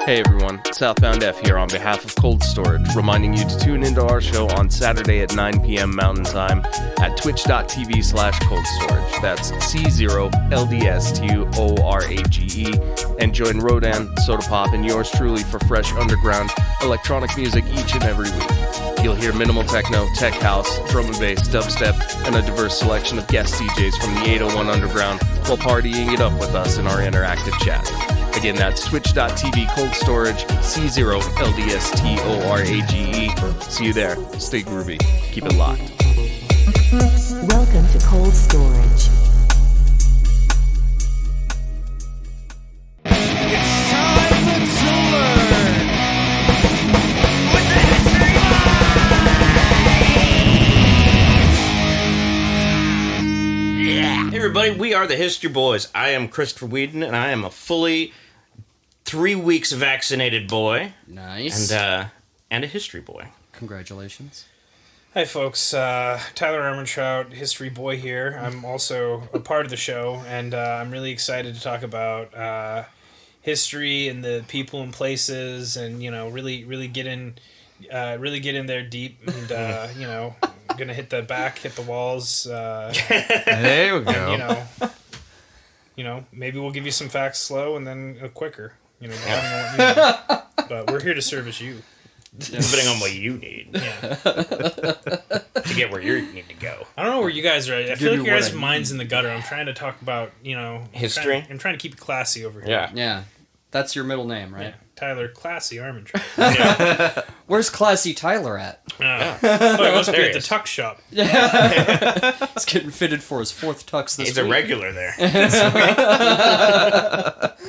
Hey everyone, Southbound F here on behalf of Cold Storage, reminding you to tune into our show on Saturday at 9 p.m. Mountain Time at twitch.tv/Cold Storage. That's C0LDSTORAGE. And join Rodan, Soda Pop, and yours truly for fresh underground electronic music each and every week. You'll hear minimal techno, tech house, drum and bass, dubstep, and a diverse selection of guest DJs from the 801 Underground while partying it up with us in our interactive chat. Again, that's twitch.tv Cold Storage, C0LDSTORAGE. See you there. Stay groovy. Keep it locked. Welcome to Cold Storage. It's time to learn with the History Boiz. Hey everybody, we are the History Boys. I am Christopher Whedon, and I am a fully 3 weeks vaccinated boy. Nice. And a history boy. Congratulations. Hi folks, Tyler Armentrout, History Boy here. I'm also a part of the show, and I'm really excited to talk about history and the people and places, and really get in there deep, and gonna hit the walls. There we go. And, maybe we'll give you some facts slow and then quicker. Depending on what you need. But we're here to service you. Depending on what you need. Yeah. To get where you need to go. I don't know where you guys are at. I feel like your guys' mind's in the gutter. I'm trying to talk about, history. I'm trying to keep it classy over here. Yeah. Yeah. That's your middle name, right? Yeah. Tyler Classy Armentrout. Yeah. Where's Classy Tyler at? He must be at the tuck shop. He's getting fitted for his fourth tux this He's week. a regular there.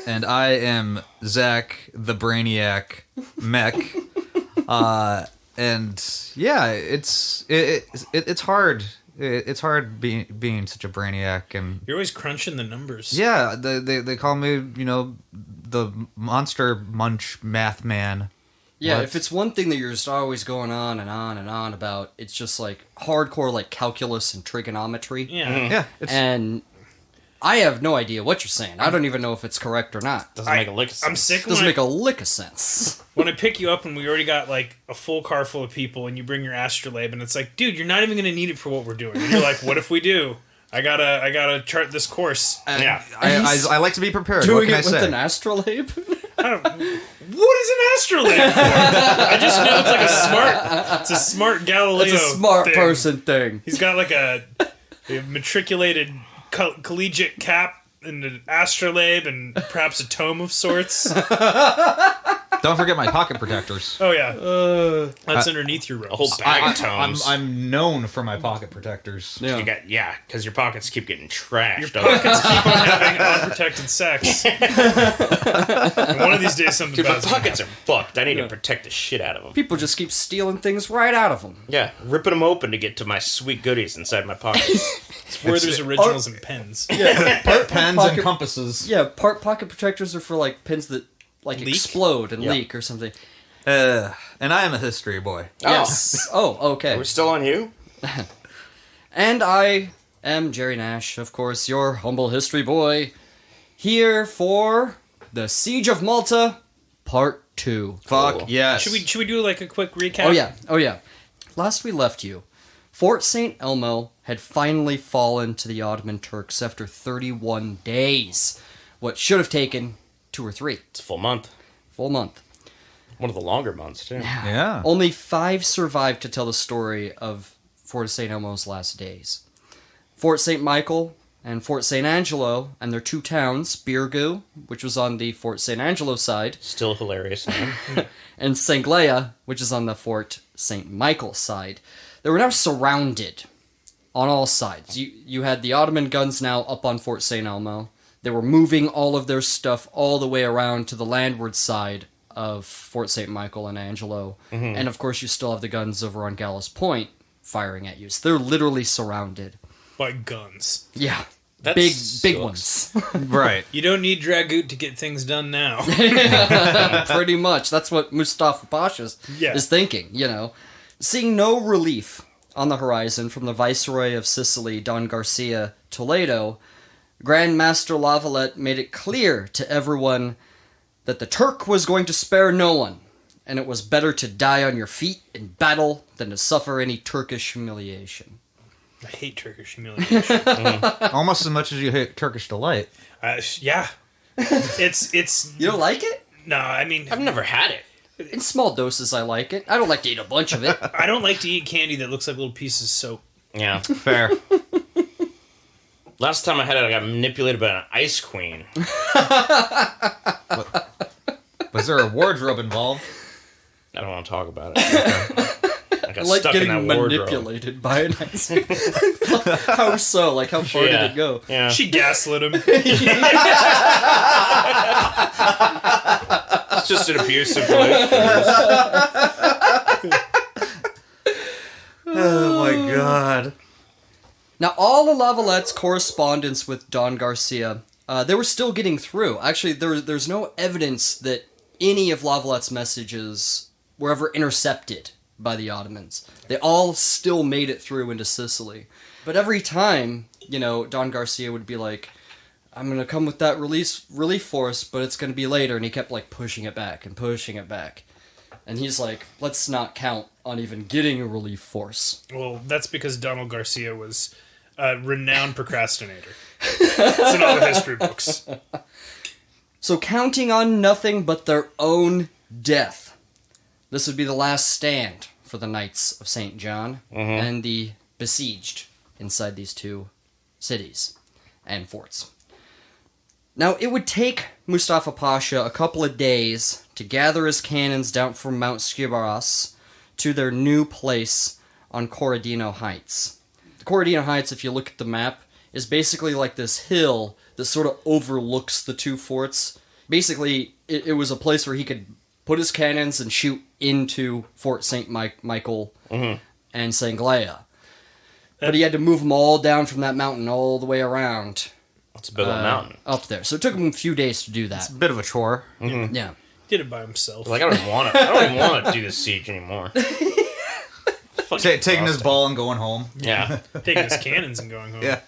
And I am Zach, the Brainiac Mech. And yeah, it's hard. It's hard being such a brainiac, and You're always crunching the numbers. yeah, they call me the monster munch math man. Yeah, What? if it's one thing that you're just always going on and on and on about, it's just like hardcore like calculus and trigonometry. Yeah. Yeah, it's And I have no idea what you're saying. I don't even know if it's correct or not. Doesn't make a lick of sense. I'm sick Doesn't make a lick of sense. when I pick you up and we already got like a full car full of people and you bring your astrolabe and it's like, dude, you're not even going to need it for what we're doing. And you're like, what if we do? I gotta chart this course. Yeah. I like to be prepared. What Doing can I it with say? an astrolabe? What is an astrolabe for? I just know it's like a smart Galileo. It's a smart thing. person thing. He's got like a matriculated collegiate cap and an astrolabe and perhaps a tome of sorts. Don't forget my pocket protectors. Oh yeah, that's underneath your A robes. whole bag of tomes. I'm known for my pocket protectors. Yeah. Because your pockets keep getting trashed. Your pockets keep on having unprotected sex. And one of these days, something Dude, my bad's gonna pockets are fucked. I need to protect the shit out of them. People just keep stealing things right out of them. Yeah, ripping them open to get to my sweet goodies inside my pockets. It's where there's originals and pens. Pens Pocket- and compasses. Yeah, pocket protectors are for like pins that like Leak? explode and Yeah. leak or something. And I am a history boy. Yes. Oh, okay. We're still on you? And I am Jerry Nash, of course, your humble history boy, here for the Siege of Malta, Part 2. Fuck Cool. yes. Should we do like a quick recap? Oh yeah. Last we left you, Fort St. Elmo had finally fallen to the Ottoman Turks after 31 days. What should have taken 2 or 3. It's a full month. Full month. One of the longer months, too. Yeah. Only 5 survived to tell the story of Fort St. Elmo's last days. Fort St. Michael and Fort St. Angelo and their 2 towns, Birgu, which was on the Fort St. Angelo side, Still hilarious name. and Sanglea, which is on the Fort St. Michael side. They were now surrounded on all sides. You had the Ottoman guns now up on Fort St. Elmo. They were moving all of their stuff all the way around to the landward side of Fort St. Michael and Angelo. Mm-hmm. And of course you still have the guns over on Gallows Point firing at you. So they're literally surrounded. By guns. Yeah. That Big sucks. ones. Right. You don't need Dragut to get things done now. Pretty much. That's what Mustafa Pasha is thinking, Seeing no relief on the horizon from the Viceroy of Sicily, Don Garcia Toledo, Grand Master Lavalette made it clear to everyone that the Turk was going to spare no one, and it was better to die on your feet in battle than to suffer any Turkish humiliation. I hate Turkish humiliation. Almost as much as you hate Turkish delight. Yeah. It's You don't like it? no, I mean, I've never had it. In small doses, I like it. I don't like to eat a bunch of it. I don't like to eat candy that looks like little pieces of soap. Yeah. Fair. Last time I had it, I got manipulated by an ice queen. Was there a wardrobe involved? I don't want to talk about it. I got I like stuck in getting that wardrobe. manipulated by an ice cream. How so? Like, how far did it go? Yeah. She gaslit him. It's just an abusive relationship. Oh my god. Now, all of Lavalette's correspondence with Don Garcia, they were still getting through. Actually, there's no evidence that any of Lavalette's messages were ever intercepted by the Ottomans. They all still made it through into Sicily. But every time, Don Garcia would be like, I'm going to come with that relief force, but it's going to be later. And he kept, pushing it back and pushing it back. And he's like, let's not count on even getting a relief force. Well, that's because Donald Garcia was a renowned procrastinator. It's in all the history books. So counting on nothing but their own death, this would be the last stand for the Knights of St. John and the besieged inside these two cities and forts. Now, it would take Mustafa Pasha a couple of days to gather his cannons down from Mount Skibaras to their new place on Corradino Heights. The Corradino Heights, if you look at the map, is basically like this hill that sort of overlooks the two forts. Basically, it was a place where he could put his cannons and shoot into Fort St. Michael and Sanglea. But he had to move them all down from that mountain all the way around. It's a bit of a mountain. Up there. So it took him a few days to do that. It's a bit of a chore. Yeah. Did it by himself. Like, I don't even want to do this siege anymore. Taking his ball and going home. Yeah. Taking his cannons and going home. Yeah.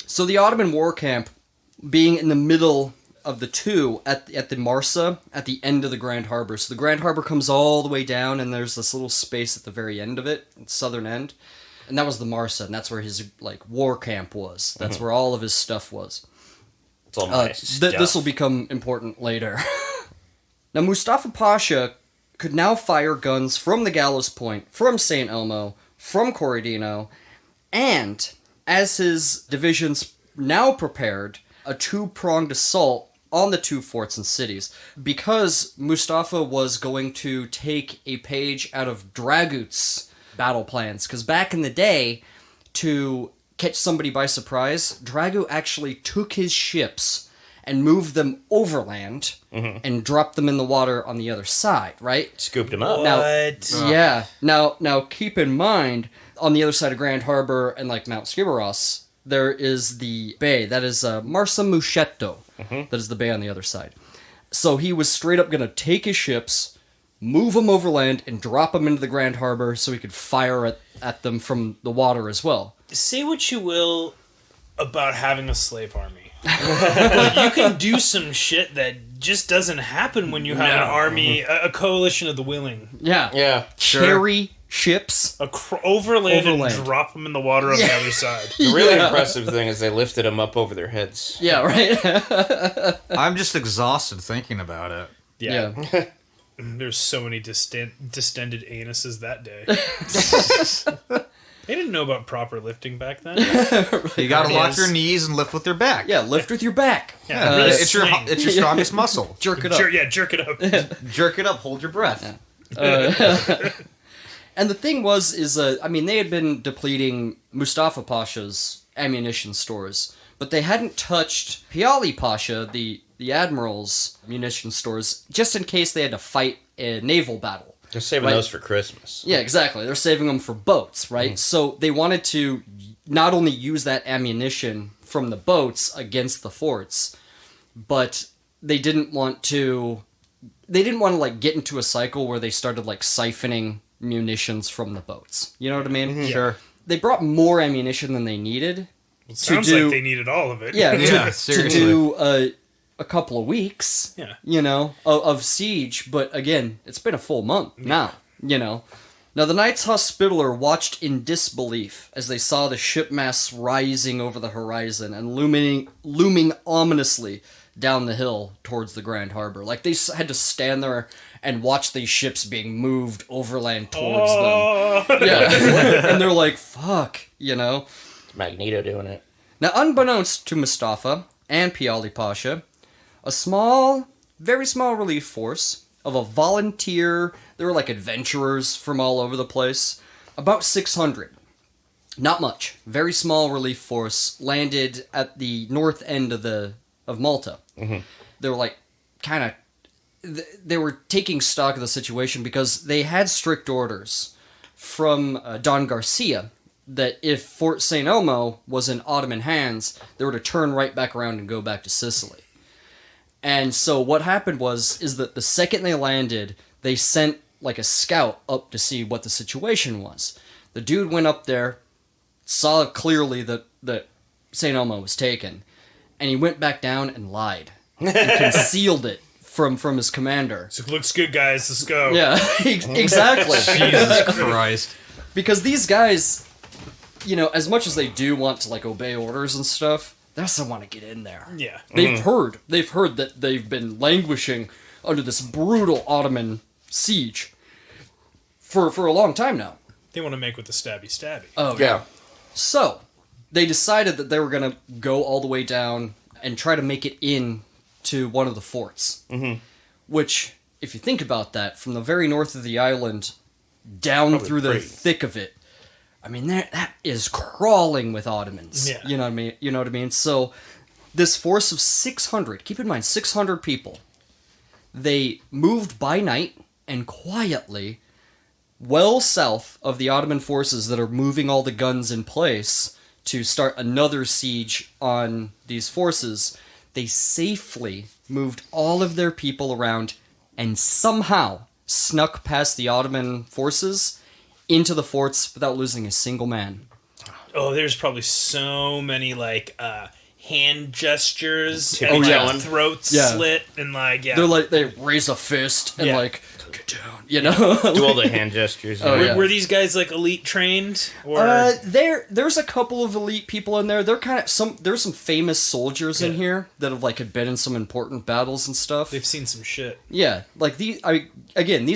So the Ottoman war camp, being in the middle of the two at the Marsa, at the end of the Grand Harbor. So the Grand Harbor comes all the way down, and there's this little space at the very end of it, southern end. And that was the Marsa, and that's where his war camp was. That's where all of his stuff was. It's all my stuff. This will become important later. Now, Mustafa Pasha could now fire guns from the Gallows Point, from St. Elmo, from Corradino, and as his divisions now prepared, a two-pronged assault on the two forts and cities. Because Mustafa was going to take a page out of Dragut's battle plans, because back in the day, to catch somebody by surprise, Dragut actually took his ships and moved them overland and dropped them in the water on the other side, right? Scooped him up. Yeah. Now keep in mind, on the other side of Grand Harbor and Mount Skibaros, there is the bay. That is Marsa Muschetto. That is the bay on the other side. So he was straight up going to take his ships, move them overland, and drop them into the Grand Harbor so he could fire at them from the water as well. Say what you will about having a slave army. But you can do some shit that just doesn't happen when you have an army, a coalition of the willing. Yeah. Yeah. Carry ships. Overland and drop them in the water on the other side. The really impressive thing is they lifted them up over their heads. Yeah, right? I'm just exhausted thinking about it. Yeah. There's so many distended anuses that day. They didn't know about proper lifting back then. You gotta lock your knees and lift with your back. Yeah, lift with your back. Yeah, really It's your swing. strongest muscle. Jerk it up. Jerk it up. Jerk it up, hold your breath. And the thing they had been depleting Mustafa Pasha's ammunition stores, but they hadn't touched Piali Pasha, the admiral's munition stores, just in case they had to fight a naval battle. They're saving those for Christmas. Yeah, exactly. They're saving them for boats, right? So they wanted to not only use that ammunition from the boats against the forts, but they didn't want to get into a cycle where they started siphoning munitions from the boats. You know what I mean? Sure. They brought more ammunition than they needed. It sounds like they needed all of it. Yeah, Yeah, to seriously. do a couple of weeks, Yeah. you know, of siege, but again, it's been a full month now, you know. Now, the Knights Hospitaller watched in disbelief as they saw the ship masts rising over the horizon and looming ominously down the hill towards the Grand Harbor. Like, they had to stand there and watch these ships being moved overland towards them. Yeah. And they're like, fuck, you know. Magneto doing it. Now, unbeknownst to Mustafa and Piali Pasha, a small, very small relief force of a volunteer, they were like adventurers from all over the place, about 600. Not much. Very small relief force landed at the north end of Malta. Mm-hmm. They were like, kind of, they were taking stock of the situation because they had strict orders from Don Garcia that if Fort St. Elmo was in Ottoman hands, they were to turn right back around and go back to Sicily. And so what happened is that the second they landed, they sent like a scout up to see what the situation was. The dude went up there, saw clearly that St. Elmo was taken, and he went back down and lied. And concealed it from his commander. So, looks good, guys. Let's go. Yeah, exactly. Jesus Christ. Because these guys, you know, as much as they do want to like obey orders and stuff, they also want to get in there. Yeah. They've heard that they've been languishing under this brutal Ottoman siege for a long time now. They want to make with the stabby. Oh, yeah. So, they decided that they were going to go all the way down and try to make it in to one of the forts. Mm-hmm. Which, if you think about that, from the very north of the island down Probably through the great. thick of it, I mean, that is crawling with Ottomans. Yeah. You know what I mean? So, this force of 600, keep in mind, 600 people, they moved by night and quietly well south of the Ottoman forces that are moving all the guns in place to start another siege on these forces. They safely moved all of their people around and somehow snuck past the Ottoman forces into the forts without losing a single man. Oh, there's probably so many like hand gestures Oh, and yeah. like throats Yeah. slit and like They're like, they raise a fist and Yeah. like, get down, you know? Do all the hand gestures. Oh, yeah. Were these guys like elite trained or There's a couple of elite people in there. They're kind of there's some famous soldiers in Yeah. here that have like had been in some important battles and stuff. they've seen some shit? Yeah, like these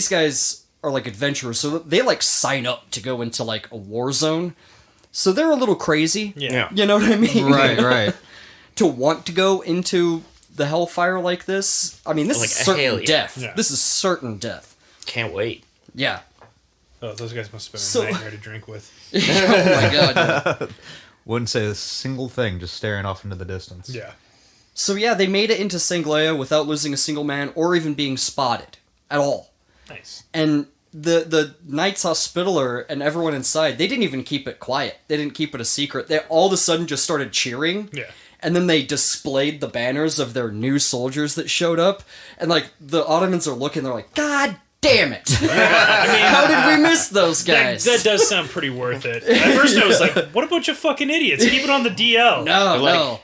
guys are like adventurers, so they like sign up to go into like a war zone. So they're a little crazy. Yeah. You know what I mean? Right. To want to go into the hellfire like this, I mean, this Like is a certain alien. death. Yeah. This is certain death. Can't wait. Yeah. Oh, those guys must have been So- a nightmare to drink with. Oh my god. Wouldn't say a single thing, just staring off into the distance. Yeah. So yeah, they made it into Sanglea without losing a single man or even being spotted at all. Nice. And the Knights Hospitaller and everyone inside, they didn't even keep it quiet. They didn't keep it a secret. They all of a sudden just started cheering. Yeah. And then they displayed the banners of their new soldiers that showed up. And like the Ottomans are looking, they're like, God damn it. How did we miss those guys? That does sound pretty worth it. At first I was like, what a bunch of fucking idiots. Keep it on the DL. No, Like, no.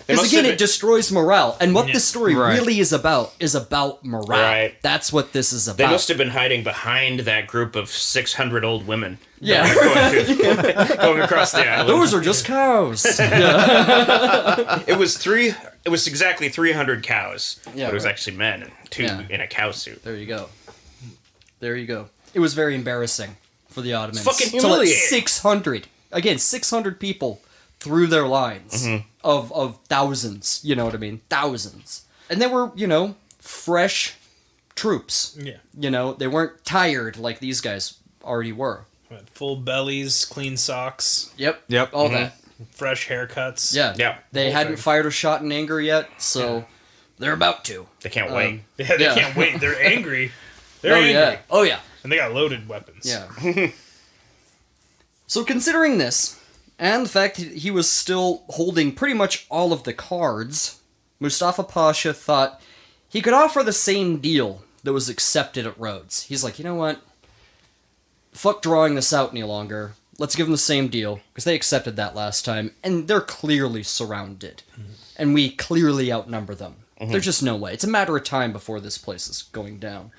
they Because must again, have it destroys morale. And what Yeah. this story Right. really is about morale. Right. That's what this is about. They must have been hiding behind that group of 600 old women. Yeah. Going across the island. Those are just cows. It was exactly 300 cows. Yeah, but it was right. actually men and two Yeah. in a cow suit. There you go. There you go. It was very embarrassing for the Ottomans. Fucking to let humiliating. 600, again, 600 people through their lines of thousands, you know what I mean? Thousands. And they were, you know, fresh troops. Yeah. You know, they weren't tired like these guys already were. Full bellies, clean socks, Yep. Yep. All that. fresh haircuts. Yeah. Yeah. They Whole hadn't thing. fired a shot in anger yet, so they're about to. They can't wait. Yeah, they Yeah. can't wait. They're angry. They're Oh, angry. yeah. Oh, yeah. And they got loaded weapons. Yeah. So considering this, and the fact that he was still holding pretty much all of the cards, Mustafa Pasha thought he could offer the same deal that was accepted at Rhodes. He's like, you know what? Fuck drawing this out any longer. Let's give them the same deal, because they accepted that last time, and they're clearly surrounded. And we clearly outnumber them. There's just no way. It's a matter of time before this place is going down.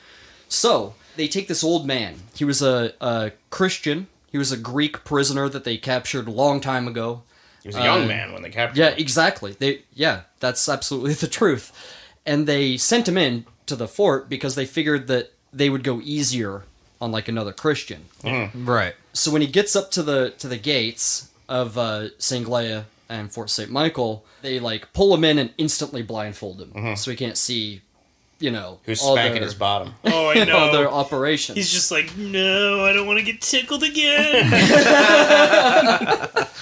So, they take this old man. He was a Christian. He was a Greek prisoner that they captured a long time ago. He was a young man when they captured Yeah, him. exactly. That's absolutely the truth. And they sent him in to the fort because they figured that they would go easier on like another Christian. Right. So when he gets up to the gates of St. Leia and Fort St. Michael, they like pull him in and instantly blindfold him, so he can't see, Who's all smacking their, his bottom. Oh, I know. all their operations. He's just like, no, I don't want to get tickled again.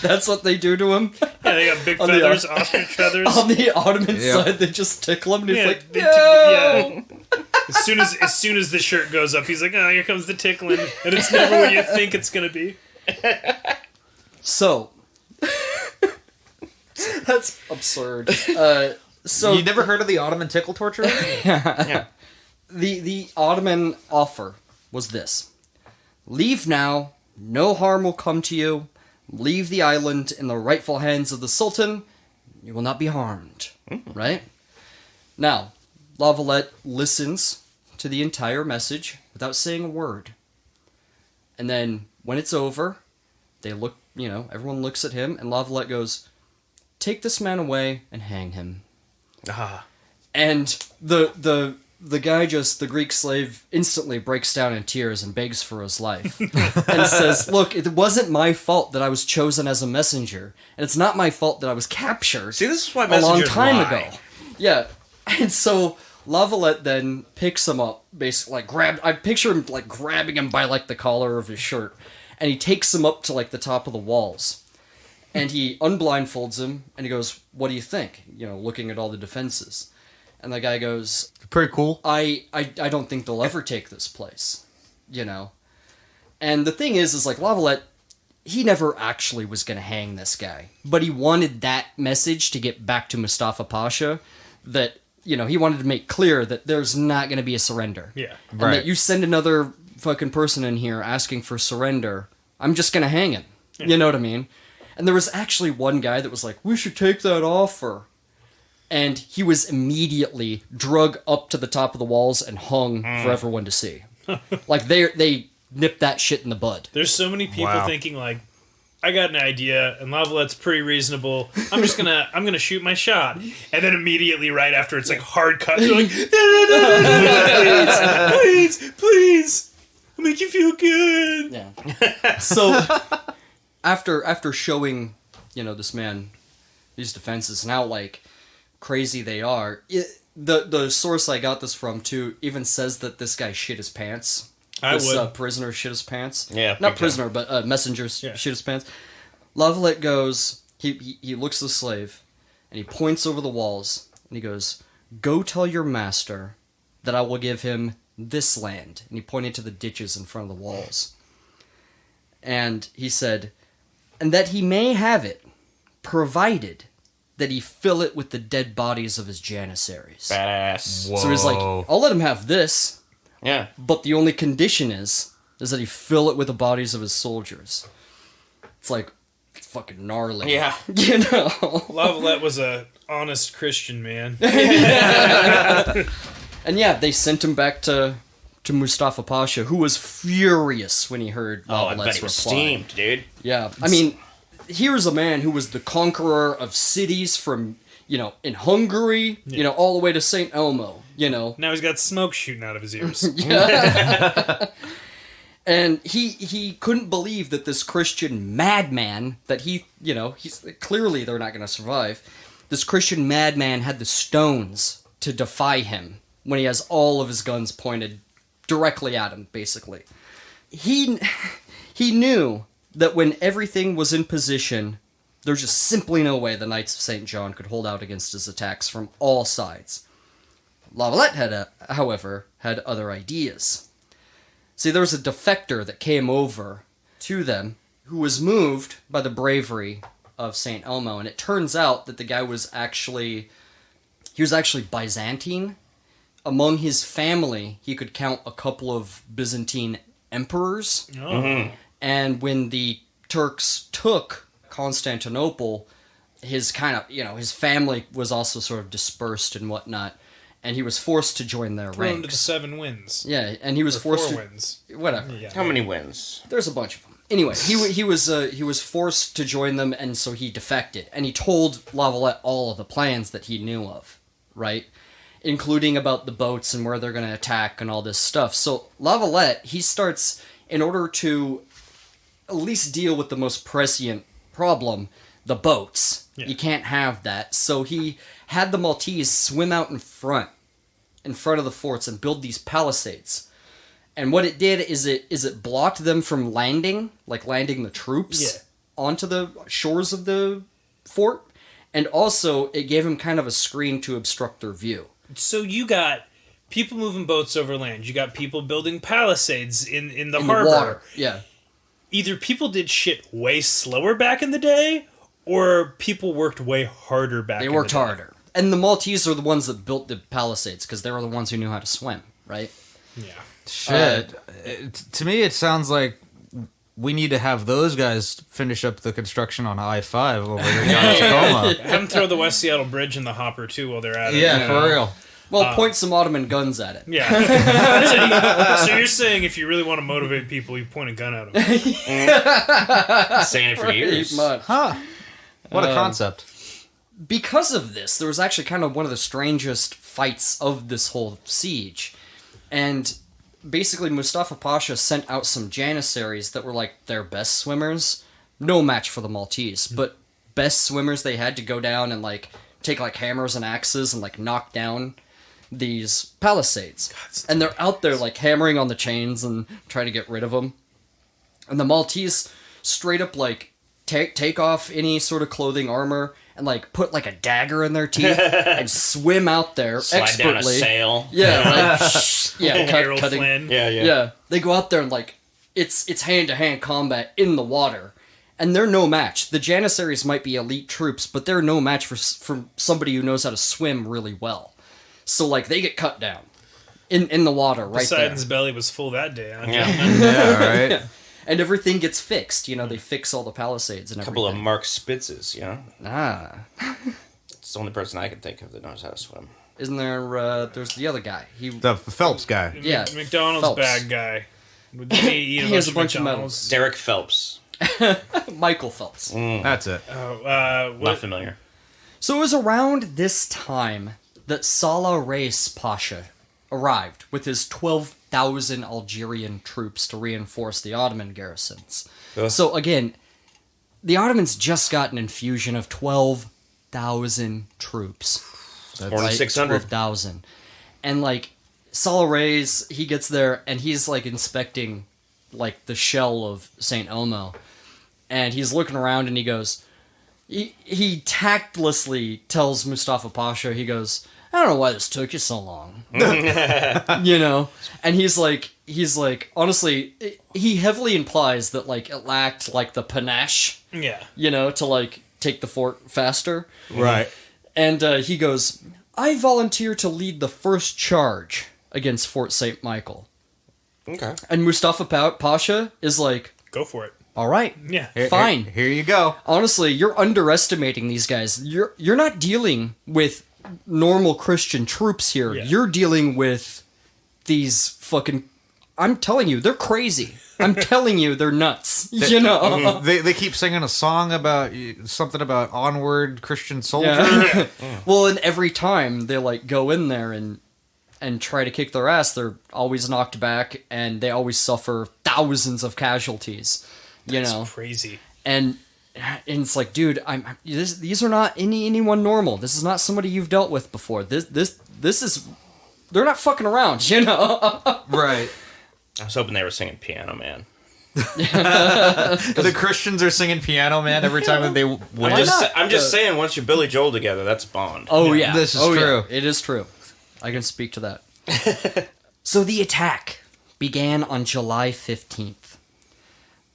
That's what they do to him. Yeah, they got big On the- feathers, ostrich feathers. On the Ottoman Yeah. side, they just tickle him, and he's Yeah, like, they no! As soon as the shirt goes up, he's like, oh, here comes the tickling. And it's never what you think it's going to be. So, that's absurd. So You never heard of the Ottoman tickle torture? the Ottoman offer was this: leave now, no harm will come to you. Leave the island in the rightful hands of the Sultan. You will not be harmed. Right? Now, Lavalette listens to the entire message without saying a word. And then, when it's over, they look, everyone looks at him, and Lavalette goes, take this man away and hang him. And the guy the Greek slave instantly breaks down in tears and begs for his life. And says, look, it wasn't my fault that I was chosen as a messenger. And it's not my fault that I was captured See, this is why a long messengers time lie. ago. Yeah. And so Lavalette then picks him up, basically, I picture him, grabbing him by, the collar of his shirt. And he takes him up to, the top of the walls. And he unblindfolds him, and he goes, what do you think? Looking at all the defenses. And the guy goes, Pretty cool. I don't think they'll ever take this place. And the thing is Lavalette, he never actually was going to hang this guy. But he wanted that message to get back to Mustafa Pasha that, he wanted to make clear that there's not going to be a surrender. Yeah. And Right. that you send another fucking person in here asking for surrender, I'm just going to hang him. Yeah. You know what I mean? And there was actually one guy that was like, we should take that offer. And he was immediately drug up to the top of the walls and hung for everyone to see. They nipped that shit in the bud. There's so many people Wow. thinking, I got an idea, and Lavalette's pretty reasonable. I'm gonna shoot my shot. And then immediately right after, it's hard cut. They're like, no, please. I'll make you feel good. Yeah. So after showing, this man these defenses and how crazy they are, the source I got this from too even says that this guy shit his pants. This prisoner shit his pants. Yeah, not big prisoner, but messenger shit his pants. Lavalette goes. He looks at the slave, and he points over the walls, and he goes, "Go tell your master that I will give him this land." And he pointed to the ditches in front of the walls. And he said, "And that he may have it, provided that he fill it with the dead bodies of his janissaries." Badass. Whoa. So he's like, "I'll let him have this, Yeah. but the only condition is that he fill it with the bodies of his soldiers." It's fucking gnarly. Yeah. Lavalette was a honest Christian man. And yeah, they sent him back to Mustafa Pasha, who was furious when he heard Oh, I bet Lavalette's he was reply. steamed, dude. Yeah, I mean, here's a man who was the conqueror of cities from, in Hungary, all the way to St. Elmo, Now he's got smoke shooting out of his ears. And he couldn't believe that this Christian madman that he's clearly they're not going to survive. This Christian madman had the stones to defy him when he has all of his guns pointed directly at him, basically. He knew that when everything was in position, there's just simply no way the Knights of St. John could hold out against his attacks from all sides. Lavalette however, had other ideas. See, there was a defector that came over to them who was moved by the bravery of St. Elmo, and it turns out that the guy was actually Byzantine. Among his family, he could count a couple of Byzantine emperors. Oh. And when the Turks took Constantinople, his kind of, his family was also sort of dispersed and whatnot, and he was forced to join their Thrown to the ranks. 7 wins. Yeah, and he was Or forced 4 to... wins. Whatever. Yeah. How many wins? There's a bunch of them. Anyway, he was forced to join them, and so he defected. And he told Lavalette all of the plans that he knew of, right? Including about the boats and where they're going to attack and all this stuff. So Lavalette, he starts, in order to at least deal with the most prescient problem, the boats. Yeah. You can't have that. So he had the Maltese swim out in front of the forts and build these palisades. And what it did is it blocked them from landing the troops onto the shores of the fort, and also it gave them kind of a screen to obstruct their view. So you got people moving boats over land. You got people building palisades in the harbor. The water, yeah. Either people did shit way slower back in the day, or people worked way harder back in the day. They worked harder. And the Maltese are the ones that built the palisades, because they were the ones who knew how to swim, right? Yeah. Shit. To me, it sounds like we need to have those guys finish up the construction on I-5 over there in Tacoma. Have them throw the West Seattle Bridge in the hopper, too, while they're at it. Yeah, for real. Well, point some Ottoman guns at it. Yeah. So you're saying if you really want to motivate people, you point a gun at them. Saying it for years. Pretty much. Huh. What a concept. Because of this, there was actually kind of one of the strangest fights of this whole siege. And basically, Mustafa Pasha sent out some janissaries that were like their best swimmers. No match for the Maltese, but best swimmers. They had to go down and like take like hammers and axes and like knock down these palisades. And they're out there like hammering on the chains and trying to get rid of them. And the Maltese straight up like take off any sort of clothing, armor, and like put like a dagger in their teeth and swim out there Slide expertly. down a sail. Yeah, right. Yeah, Harold cutting. Flynn. Yeah. They go out there and like it's hand-to-hand combat in the water, and they're no match. The janissaries might be elite troops, but they're no match for somebody who knows how to swim really well. So like they get cut down in the water right Poseidon's there. belly was full that day, huh? Yeah, right? Yeah. And everything gets fixed. They fix all the palisades and A couple of everything. Mark Spitzes, you know? Ah. It's the only person I can think of that knows how to swim. Isn't there, there's the other guy. The Phelps guy. Yeah. McDonald's Phelps. bad guy. He has a bunch of medals. Derek Phelps. Michael Phelps. That's it. Not What? familiar. So it was around this time that Salah Reis Pasha arrived with his 12,000 Algerian troops to reinforce the Ottoman garrisons. So again, the Ottomans just got an infusion of 12,000 troops. More than 600. 12,000. And like Salah Reis, he gets there and he's like inspecting like the shell of St. Elmo. And he's looking around and he goes, he tactlessly tells Mustafa Pasha, he goes, I don't know why this took you so long. And he's like, honestly, he heavily implies that like it lacked like the panache, Yeah. to like take the fort faster. Right. And he goes, I volunteer to lead the first charge against Fort St. Michael. Okay. And Mustafa Pasha is like, Go for it. all right, Yeah. fine. Here you go. Honestly, you're underestimating these guys. You're not dealing with normal Christian troops here. Yeah. You're dealing with these fucking... I'm telling you, they're crazy. I'm telling you, they're nuts. They keep singing a song about something about onward Christian soldier. Yeah. Well, and every time they like go in there and try to kick their ass, they're always knocked back, and they always suffer thousands of casualties. That's crazy. And it's like, dude, these are not anyone normal. This is not somebody you've dealt with before. This is, they're not fucking around. Right. I was hoping they were singing Piano Man. The Christians are singing Piano Man every time that they win. I'm just saying, once you're Billy Joel together, that's Bond. Oh yeah, This is oh, true. Yeah. It is true. I can speak to that. So the attack began on July 15th.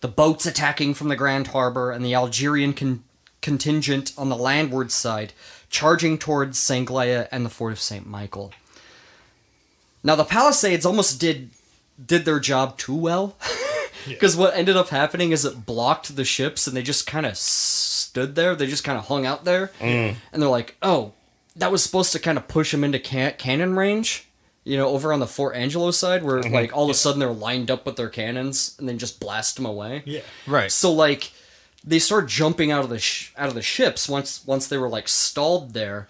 The boats attacking from the Grand Harbor and the Algerian contingent on the landward side charging towards Sanglea and the fort of St. Michael. Now the palisades almost did their job too well. Because what ended up happening is it blocked the ships and they just kind of stood there. They just kind of hung out there. And they're like, oh, that was supposed to kind of push them into cannon range. You know, over on the Fort Angelo side, where like all of a sudden they're lined up with their cannons and then just blast them away. Yeah. Right. So like they start jumping out of the ships once they were like stalled there,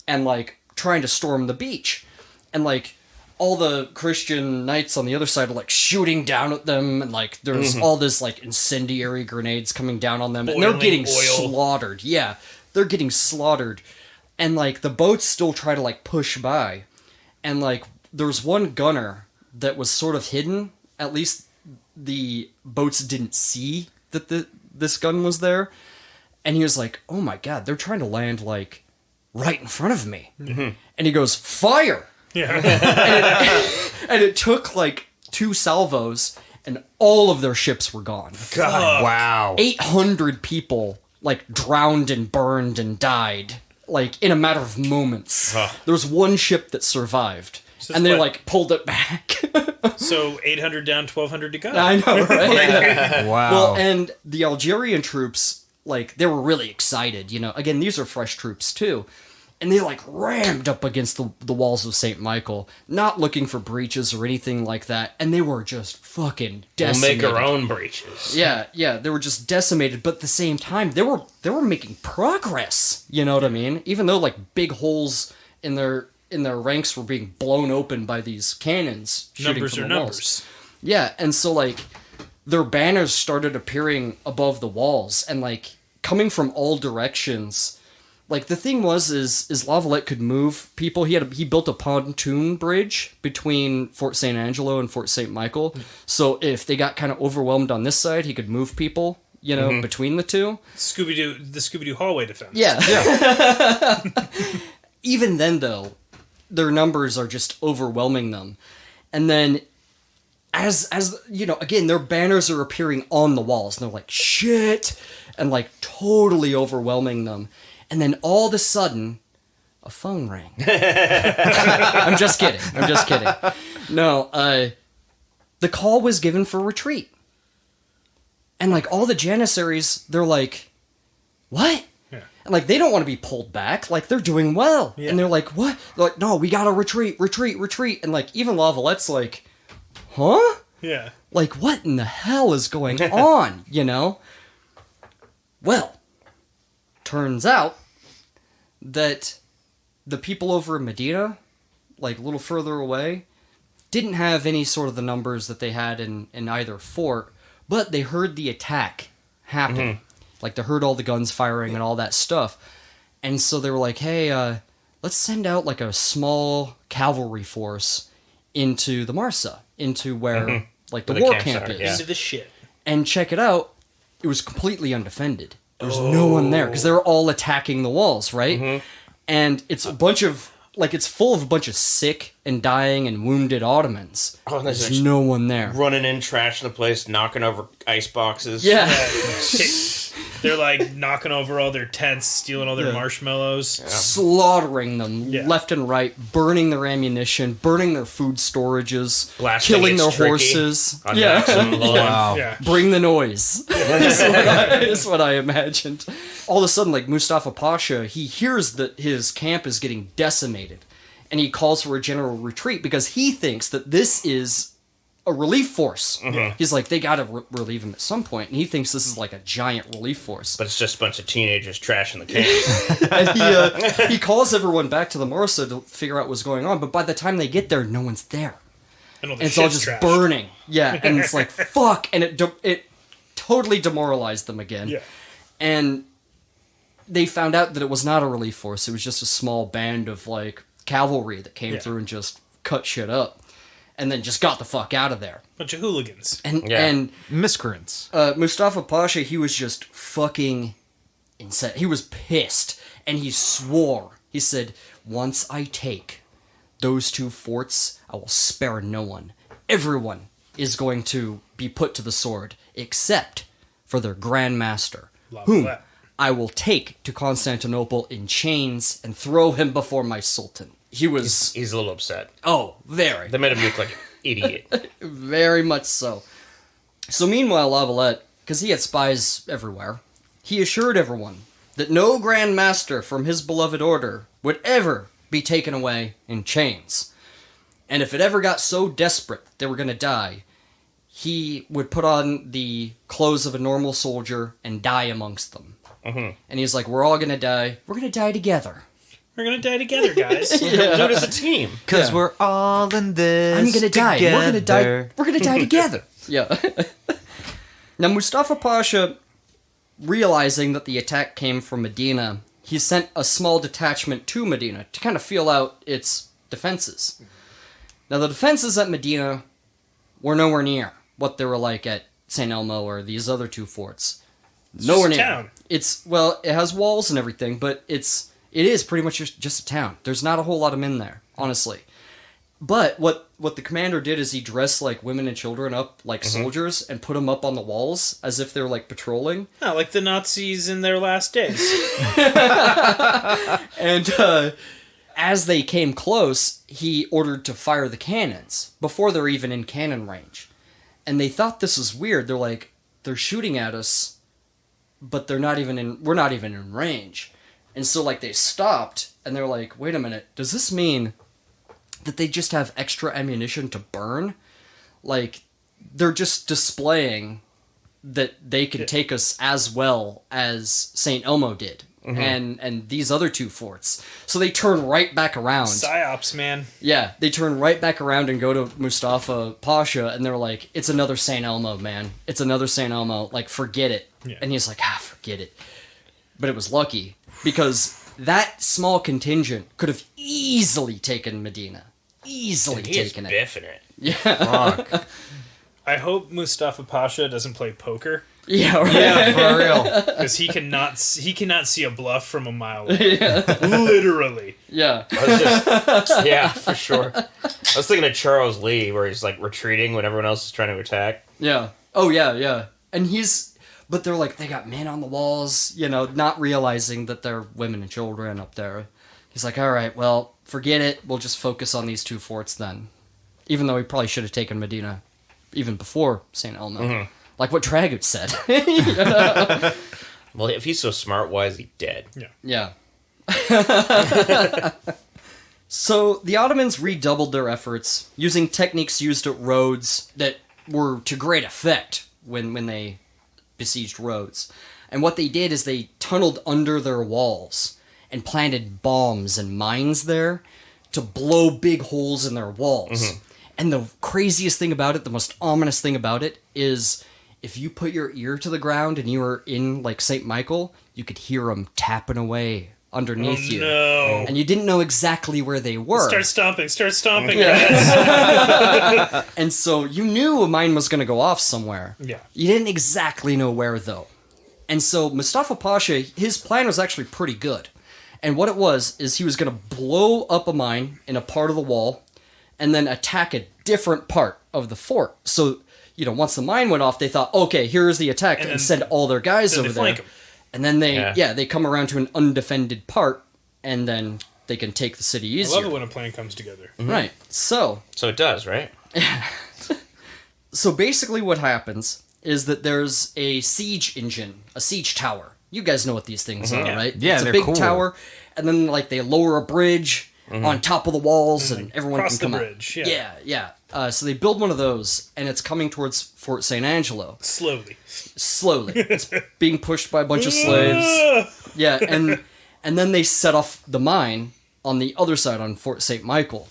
and like trying to storm the beach, and like all the Christian knights on the other side are like shooting down at them, and like there's all this like incendiary grenades coming down on them, and they're getting slaughtered. Yeah, they're getting slaughtered, and like the boats still try to like push by. And, like, there's one gunner that was sort of hidden. At least the boats didn't see that this gun was there. And he was like, oh my god, they're trying to land, like, right in front of me. And he goes, fire! Yeah. And it took, like, 2 salvos, and all of their ships were gone. God. Wow. 800 people, like, drowned and burned and died. Like, in a matter of moments. There was one ship that survived. So And they, what? like, pulled it back. So 800 down, 1,200 to go. I know, right? Yeah. Wow. Well, and the Algerian troops, like, they were really excited, you know. Again, these are fresh troops, too. And they, like, rammed up against the walls of St. Michael, not looking for breaches or anything like that. And they were just fucking decimated. We'll make our own breaches. Yeah, they were just decimated, but at the same time, they were making progress. You know what I mean? Even though like big holes in their ranks were being blown open by these cannons shooting Numbers from are the walls. numbers. Yeah, and so like their banners started appearing above the walls and like coming from all directions. Like the thing is Lavalette could move people. He built a pontoon bridge between Fort St. Angelo and Fort St. Michael. So if they got kind of overwhelmed on this side, he could move people, you know, between the two. The Scooby-Doo hallway defense. Yeah. Even then though, their numbers are just overwhelming them. And then as you know, again, their banners are appearing on the walls and they're like, shit, and like totally overwhelming them. And then all of a sudden, a phone rang. I'm just kidding. No, the call was given for retreat. And like all the Janissaries, they're like, what? Yeah. And like they don't want to be pulled back. Like they're doing well. Yeah. And they're like, what? They're like, no, we gotta retreat. And like even Lavalette's like, huh? Yeah. Like what in the hell is going on? You know? Well, turns out that the people over in Medina, like a little further away, didn't have any sort of the numbers that they had in either fort, but they heard the attack happen. Like they heard all the guns firing and all that stuff. And so they were like, hey, let's send out like a small cavalry force into the Marsa, into where like the war camp is. Into the shit. And check it out, it was completely undefended. There's no one there because they're all attacking the walls, right? And it's a bunch of like it's full of a bunch of sick and dying and wounded Ottomans. Oh, and there's no one there. Running in, trashing the place, knocking over ice boxes. Yeah. They're like knocking over all their tents, stealing all their marshmallows. Slaughtering them left and right, burning their ammunition, burning their food storages, Blasting killing their its tricky horses. on maximum volume. Wow. Yeah. Bring the noise. is what I imagined. All of a sudden, like Mustafa Pasha, he hears that his camp is getting decimated, and he calls for a general retreat because he thinks that this is a relief force. He's like, they gotta relieve him at some point, and he thinks this is like a giant relief force. But it's just a bunch of teenagers trashing the camp. And he calls everyone back to the Marsa to figure out what's going on, but by the time they get there, no one's there. And And it's all just burning. Yeah, and it's like, fuck, and it totally demoralized them again. Yeah. And they found out that it was not a relief force, it was just a small band of, like, cavalry that came through and just cut shit up. And then just got the fuck out of there. Bunch of hooligans. And Miscreants. Mustafa Pasha, he was just fucking insane. He was pissed. And he swore. He said, once I take those 2 forts, I will spare no one. Everyone is going to be put to the sword, except for their Grand Master, whom I will take to Constantinople in chains and throw him before my Sultan. He was... He's a little upset. Oh, very. They made him look like an idiot. Very much so. So meanwhile, Lavalette, because he had spies everywhere, he assured everyone that no Grand Master from his beloved order would ever be taken away in chains. And if it ever got so desperate they were going to die, he would put on the clothes of a normal soldier and die amongst them. And he's like, we're all going to die. We're going to die together. We're going to die together, guys. Do it as a team. Because Yeah. we're all in this. I'm going to die. We're going to die. together. We're going to die together. Yeah. Now, Mustafa Pasha, realizing that the attack came from Medina, he sent a small detachment to Medina to kind of feel out its defenses. Now, the defenses at Medina were nowhere near what they were like at St. Elmo or these other two forts. Nowhere just a near. town. It has walls and everything, but it is pretty much just a town. There's not a whole lot of men there, honestly. But what the commander did is he dressed like women and children up like soldiers and put them up on the walls as if they were like patrolling. Oh, like the Nazis in their last days. And as they came close, he ordered to fire the cannons before they're even in cannon range. And they thought this was weird. They're like, they're shooting at us, but we're not even in range. And so like they stopped and they're like, wait a minute, does this mean that they just have extra ammunition to burn? Like, they're just displaying that they can take us as well as St. Elmo did. And these other two forts. So they turn right back around. Psyops, man. Yeah, they turn right back around and go to Mustafa Pasha, and they're like, it's another St. Elmo, man. It's another St. Elmo. Like, forget it. Yeah. And he's like, forget it. But it was lucky, because that small contingent could have easily taken Medina. Easily He is taken it. biffing it. Yeah. Fuck. I hope Mustafa Pasha doesn't play poker Yeah, right. Yeah, for real. because he cannot see a bluff from a mile away. Literally. Yeah. I was just, yeah, for sure. I was thinking of Charles Lee, where he's like retreating when everyone else is trying to attack. Yeah. Oh, yeah, yeah. And but they're like, they got men on the walls, not realizing that they're women and children up there. He's like, all right, well, forget it. We'll just focus on these two forts then. Even though he probably should have taken Medina even before St. Elmo. Like what Dragut said. Well, if he's so smart, why is he dead? Yeah. So the Ottomans redoubled their efforts using techniques used at Rhodes that were to great effect when they besieged Rhodes. And what they did is they tunneled under their walls and planted bombs and mines there to blow big holes in their walls. And the craziest thing about it, the most ominous thing about it, is if you put your ear to the ground and you were in, like, St. Michael, you could hear them tapping away underneath you. No. And you didn't know exactly where they were. Start stomping, guys. And so you knew a mine was going to go off somewhere. Yeah. You didn't exactly know where, though. And so Mustafa Pasha, his plan was actually pretty good. And what it was is he was going to blow up a mine in a part of the wall and then attack a different part of the fort. So, once the mine went off, they thought, okay, here's the attack, and send all their guys over there. And then they come around to an undefended part, and then they can take the city easier. I love it when a plan comes together. Right. So it does, right? So basically what happens is that there's a siege engine, a siege tower. You guys know what these things are, right? Yeah, it's a they're big cool. tower, and then they lower a bridge on top of the walls, and everyone cross can come the bridge, out. yeah. So they build one of those, and it's coming towards Fort St. Angelo. Slowly. It's being pushed by a bunch of slaves. Yeah, and then they set off the mine on the other side on Fort St. Michael.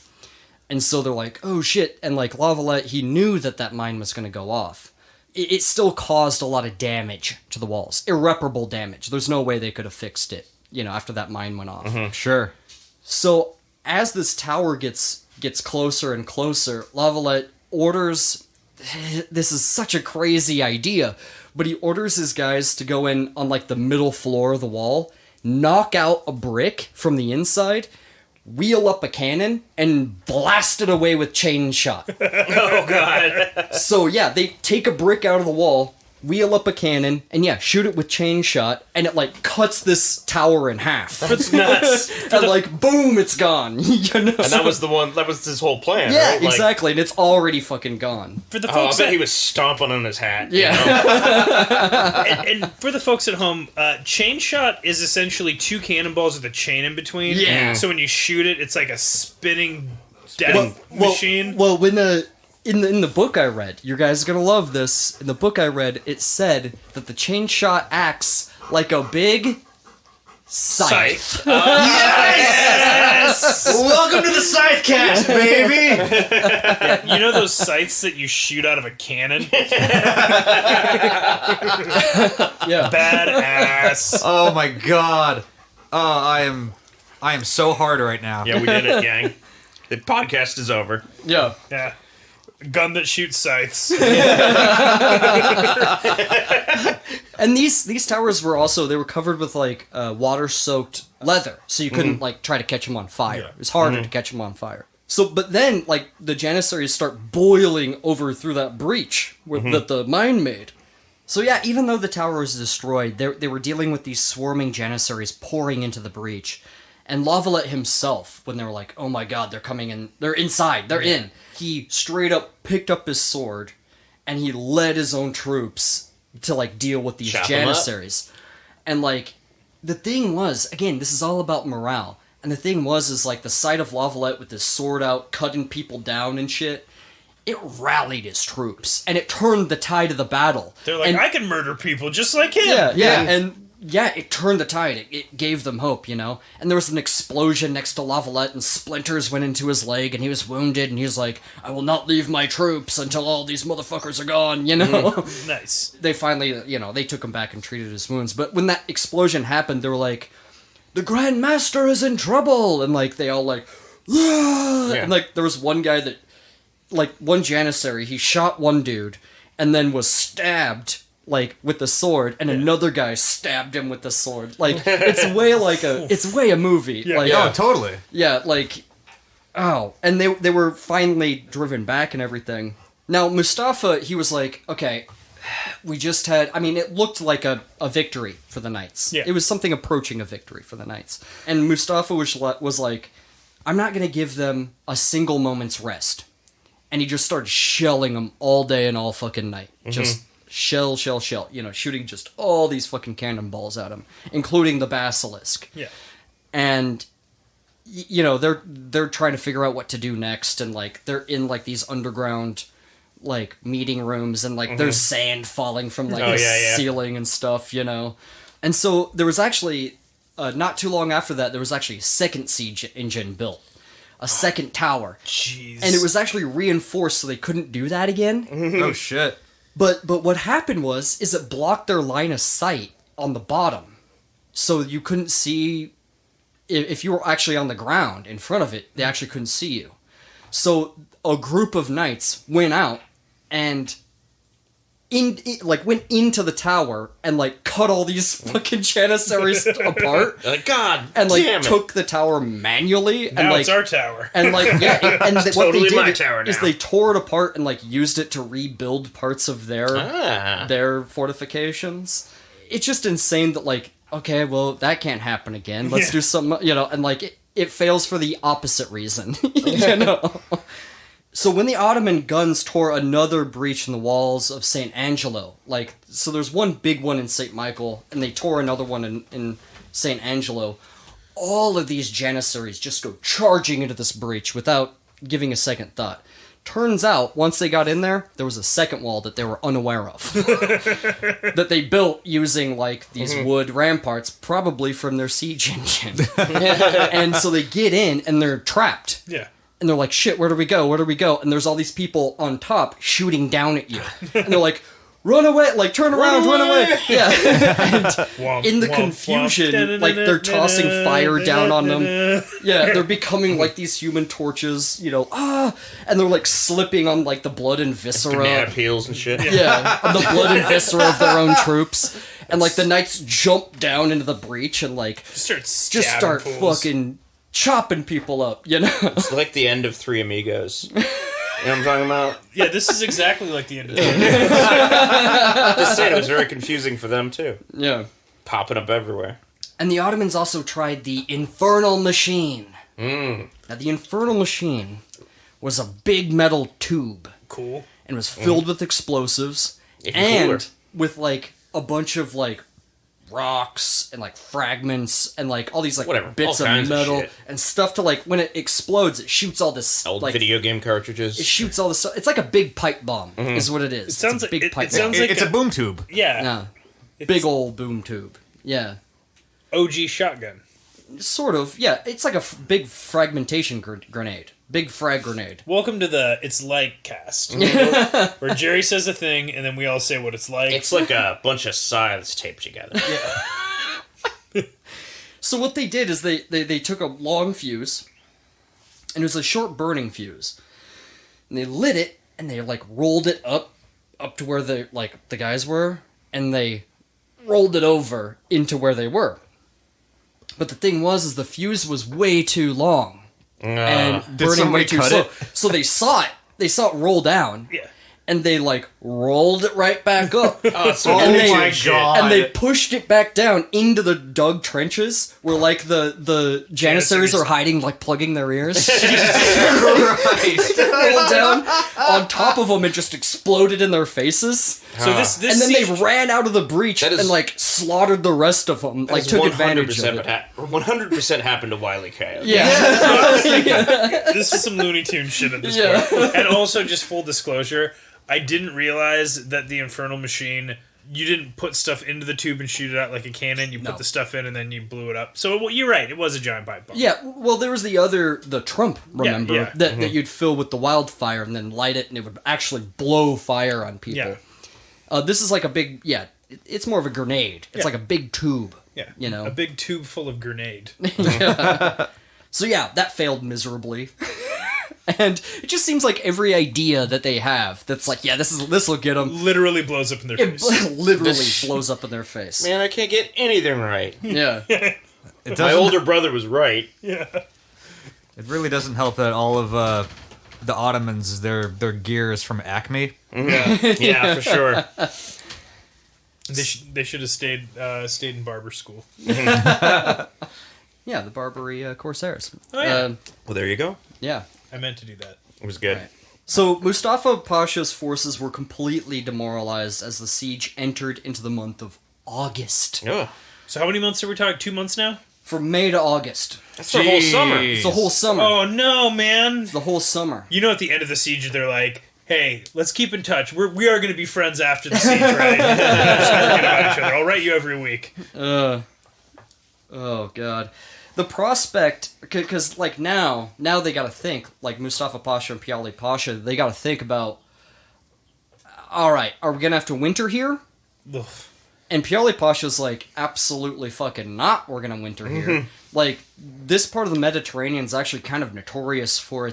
And so they're like, oh shit, and Lavalette, he knew that mine was going to go off. It still caused a lot of damage to the walls. Irreparable damage. There's no way they could have fixed it, after that mine went off. Sure. So as this tower gets closer and closer, Lavalette orders... This is such a crazy idea, but he orders his guys to go in on the middle floor of the wall, knock out a brick from the inside, wheel up a cannon, and blast it away with chain shot. Oh, God. So yeah, they take a brick out of the wall, wheel up a cannon, and shoot it with chain shot, and it, like, cuts this tower in half. That's nuts. And, like, boom, it's gone. You know? And that was his whole plan, Yeah, right? Like, exactly, and it's already fucking gone. For the I folks bet that, he was stomping on his hat. Yeah. and for the folks at home, chain shot is essentially 2 cannonballs with a chain in between. Yeah. So when you shoot it, it's like a spinning death machine. Well, when in the book I read, you guys are gonna love this. In the book I read, it said that the chain shot acts like a big scythe. Yes! Welcome to the Scythecast, baby! You know those scythes that you shoot out of a cannon? Yeah. Badass. Oh my god. Oh, I am so hard right now. Yeah, we did it, gang. The podcast is over. Yeah. Yeah. Gun that shoots scythes. And these towers were also, they were covered with like water-soaked leather, so you couldn't like try to catch them on fire. It was harder to catch them on fire. So, but then like the Janissaries start boiling over through that breach that the mine made. So yeah, even though the tower was destroyed, they were dealing with these swarming Janissaries pouring into the breach. And Lavalette himself, when they were like, oh my god, they're coming in, they're inside, they're in, he straight up picked up his sword, and he led his own troops to, like, deal with these Chop 'em up. Janissaries. And, like, the thing was, again, this is all about morale, and the thing was, like, the sight of Lavalette with his sword out, cutting people down and shit, it rallied his troops, and it turned the tide of the battle. They're like, And- I can murder people just like him. yeah, and it turned the tide. It gave them hope, you know? And there was an explosion next to Lavalette, and splinters went into his leg, and he was wounded, and he was like, I will not leave my troops until all these motherfuckers are gone, you know? Nice. They finally, they took him back and treated his wounds. But when that explosion happened, they were like, the Grand Master is in trouble! And, like, they all, like, ah! And, like, there was one guy that, like, one Janissary, he shot one dude, and then was stabbed, like, with the sword, and another guy stabbed him with the sword. Like, it's way a movie. Yeah. Like, Oh, totally. yeah, like, oh. And they were finally driven back and everything. Now, Mustafa, he was like, okay, we just had, it looked like a victory for the Knights. Yeah. It was something approaching a victory for the Knights. And Mustafa was like, I'm not going to give them a single moment's rest. And he just started shelling them all day and all fucking night. Just shell, shooting just all these fucking cannonballs at him, including the Basilisk. Yeah. And they're trying to figure out what to do next, and like they're in like these underground like meeting rooms, and like there's sand falling from like the ceiling and stuff, And so there was actually not too long after that, there was actually a second siege engine built. A second tower. Jeez. And it was actually reinforced so they couldn't do that again. Oh shit. But what happened was it blocked their line of sight on the bottom. So you couldn't see, if you were actually on the ground in front of it, they actually couldn't see you. So a group of knights went out and went into the tower and like cut all these fucking Janissaries apart. Like, God And like damn it. took the tower manually and Now like it's our tower. and like and what Totally they my did tower is now. they tore it apart and like used it to rebuild parts of their fortifications. It's just insane that like, okay, well that can't happen again. Let's do something, and like it fails for the opposite reason, So when the Ottoman guns tore another breach in the walls of St. Angelo, so there's one big one in St. Michael, and they tore another one in St. Angelo, all of these Janissaries just go charging into this breach without giving a second thought. Turns out, once they got in there was a second wall that they were unaware of. That they built using, these wood ramparts, probably from their siege engine. And so they get in, and they're trapped. Yeah. And they're like, shit, where do we go? Where do we go? And there's all these people on top shooting down at you. And they're like, run away! Turn around, run away! Yeah. And in the confusion, they're tossing fire down on them. Yeah, they're becoming these human torches, and they're slipping on the blood and viscera. Banana peels and shit. Yeah, on the blood and viscera of their own troops. And the knights jump down into the breach and just start fucking chopping people up, It's like the end of Three Amigos. You know what I'm talking about? Yeah, this is exactly like the end of the Just saying, it was very confusing for them, too. Yeah. Popping up everywhere. And the Ottomans also tried the infernal machine. Now, the infernal machine was a big metal tube. Cool. And was filled with explosives. Even And cooler. with, like, a bunch of, like, rocks and, like, fragments and, like, all these, like, Whatever, bits all of kinds of metal shit. and stuff to, like, when it explodes, it shoots all this, Old like, video game cartridges. it shoots all this stuff. It's like a big pipe bomb, is what it is. It sounds it's a like- big it pipe sounds bomb. like It's a boom tube. Yeah. Yeah. It's Big old boom tube. Yeah. OG shotgun. Sort of. Yeah. It's like a big fragmentation grenade. Big frag grenade. Welcome to the It's Like cast. Where Jerry says a thing, and then we all say what it's like. It's like a bunch of scythes taped together. So what they did is they took a long fuse, and it was a short burning fuse, and they lit it, and they like rolled it up to where the guys were, and they rolled it over into where they were. But the thing is the fuse was way too long and Did burning way somebody too cut slow. it? So they saw it roll down, Yeah. and they like rolled it right back up. So And they- they- my God. And they pushed it back down into the dug trenches where, like, the janissaries are hiding, like, plugging their ears. Rolled down on top of them and just exploded in their faces. So this And then they siege- ran out of the breach That is- and, like, slaughtered the rest of them. Like, took advantage of it. 100% happened to Wile E. Coyote. Yeah. this is some Looney Tunes shit at this Yeah. point. And also, just full disclosure, I didn't realize that the Infernal Machine, you didn't put stuff into the tube and shoot it out like a cannon. You put No. the stuff in and then you blew it up. So you're right, it was a giant pipe bomb. Yeah, well, there was the Trump, remember, yeah. that you'd fill with the wildfire and then light it, and it would actually blow fire on people. Yeah. This is like a big, it's more of a grenade. It's Yeah. like a big tube. Yeah. You know? A big tube full of grenade. So yeah, that failed miserably. And it just seems like every idea that they have that's like, yeah, this will get them. Literally blows up in their It face. literally blows up in their face. Man, I can't get anything right. Yeah. It My doesn't. older brother was right. Yeah. It really doesn't help that all of the Ottomans, their gear is from Acme. Yeah, for sure. They should have stayed in barber school. Yeah, the Barbary Corsairs. Oh, yeah. Well, there you go. Yeah. I meant to do that. It was good. Right. So Mustafa Pasha's forces were completely demoralized as the siege entered into the month of August. Ugh. So how many months are we talking? 2 months now? From May to August. That's the whole summer. It's the whole summer. Oh no, man! The whole summer. You know, at the end of the siege, they're like, "Hey, let's keep in touch. We are going to be friends after the siege, right? Just forget about each other. I'll write you every week." Oh god. The prospect, because like now they got to think, like Mustafa Pasha and Piali Pasha, they got to think about, all right, are we going to have to winter here? Ugh. And Piali Pasha's like, absolutely fucking not, we're going to winter here. Like, this part of the Mediterranean is actually kind of notorious for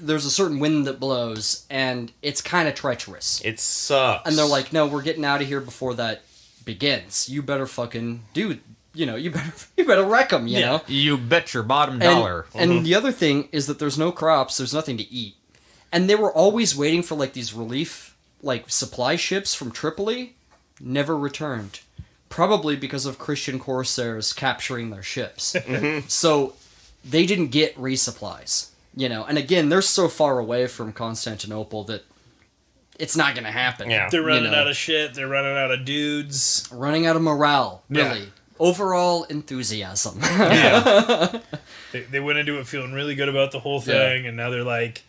there's a certain wind that blows, and it's kind of treacherous. It sucks. And they're like, no, we're getting out of here before that begins. You better fucking you better wreck them, you know? You bet your bottom And, dollar. and the other thing is that there's no crops, there's nothing to eat. And they were always waiting for, like, these relief, like, supply ships from Tripoli. Never returned. Probably because of Christian corsairs capturing their ships. So, they didn't get resupplies, you know? And again, they're so far away from Constantinople that it's not gonna happen. Yeah. They're running You know? out of shit. They're running out of dudes. Running out of morale, really. Yeah. Overall enthusiasm. They went into it feeling really good about the whole thing, and now they're like,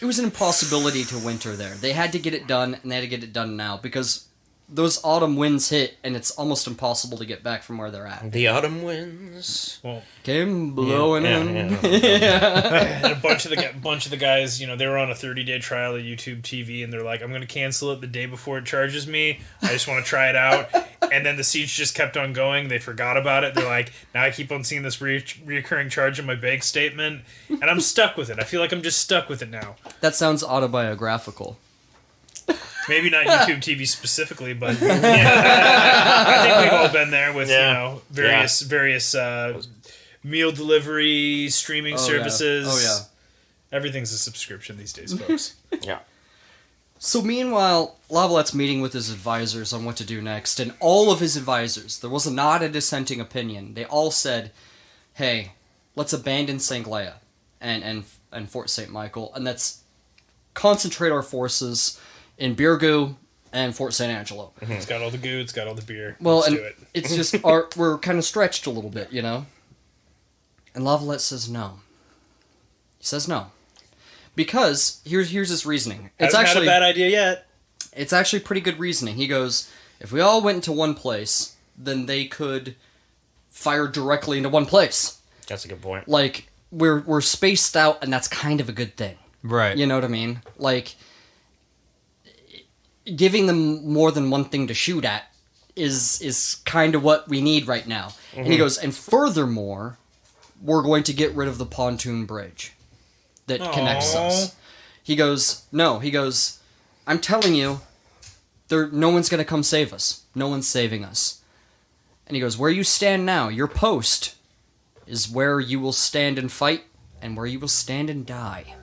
It was an impossibility to winter there. They had to get it done, and they had to get it done now, because those autumn winds hit, and it's almost impossible to get back from where they're at. The autumn winds. well, Came blowing in. and a bunch of the guys, you know, they were on a 30-day trial of YouTube TV, and they're like, I'm going to cancel it the day before it charges me. I just want to try it out. And then the siege just kept on going. They forgot about it. They're like, now I keep on seeing this reoccurring charge in my bank statement, and I'm stuck with it. I feel like I'm just stuck with it now. That sounds autobiographical. Maybe not YouTube TV specifically, but yeah, I think we've all been there with various meal delivery, streaming services. Yeah. Oh, yeah. Everything's a subscription these days, folks. Yeah. So meanwhile, Lavalette's meeting with his advisors on what to do next, and all of his advisors, there was not a dissenting opinion. They all said, hey, let's abandon Sanglea and Fort St. Michael, and let's concentrate our forces in Birgu and Fort St. Angelo. It's got all the goo, it's got all the beer. Well, Let's and do it. it's just, we're kind of stretched a little bit, you know? And Lavalette says no. He says no. Because, here's his reasoning. It's Hasn't actually had a bad idea yet. It's actually pretty good reasoning. He goes, if we all went into one place, then they could fire directly into one place. That's a good point. Like, we're spaced out, and that's kind of a good thing. Right. You know what I mean? Like, giving them more than one thing to shoot at is kind of what we need right now. And he goes, and furthermore, we're going to get rid of the pontoon bridge that connects us. He goes, no, I'm telling you, no one's going to come save us. No one's saving us. And he goes, where you stand now, your post is where you will stand and fight, and where you will stand and die.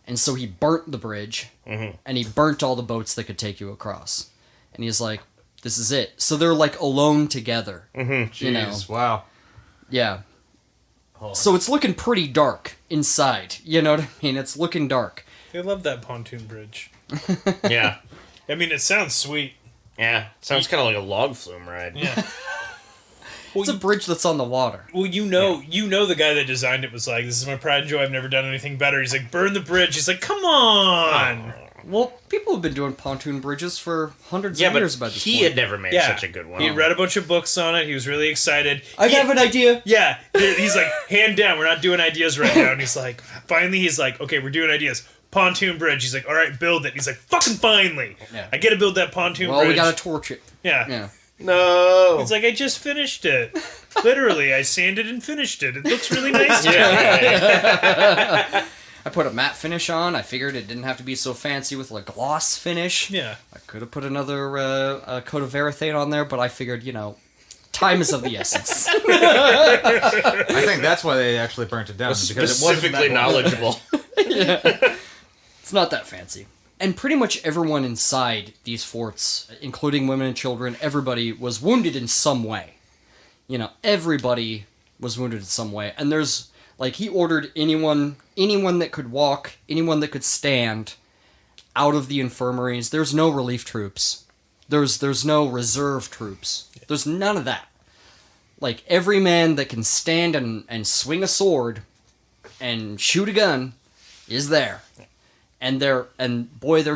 And so he burnt the bridge, and he burnt all the boats that could take you across. And he's like, this is it. So they're like alone together. Jeez, You know. wow. Yeah. So it's looking pretty dark inside. You know what I mean? It's looking dark. They love that pontoon bridge. Yeah. I mean, it sounds sweet. Yeah. Sounds kind of like a log flume ride. Yeah. It's a bridge that's on the water. Well, you know the guy that designed it was like, this is my pride and joy, I've never done anything better. He's like, burn the bridge. He's like, come on! Well, people have been doing pontoon bridges for hundreds Yeah, of but years by this he point. had never made Yeah. such a good one. He read a bunch of books on it. He was really excited. I have an idea. Yeah. He's like, hand down, we're not doing ideas right now. And he's like, finally, he's like, okay, we're doing ideas. Pontoon bridge. He's like, all right, build it. He's like, fucking finally. Yeah. I get to build that pontoon Well, bridge. we gotta torch it. Yeah. Yeah. No. It's like, I just finished it. Literally, I sanded and finished it. It looks really nice. Yeah. I put a matte finish on. I figured it didn't have to be so fancy with a gloss finish. Yeah. I could have put another coat of varathane on there, but I figured, time is of the essence. I think that's why they actually burnt it down. Because it wasn't Specifically that knowledgeable. It's not that fancy. And pretty much everyone inside these forts, including women and children, everybody was wounded in some way. Everybody was wounded in some way. And there's, he ordered anyone that could walk, anyone that could stand, out of the infirmaries. There's no relief troops. There's no reserve troops. There's none of that. Every man that can stand and swing a sword and shoot a gun is there. And they're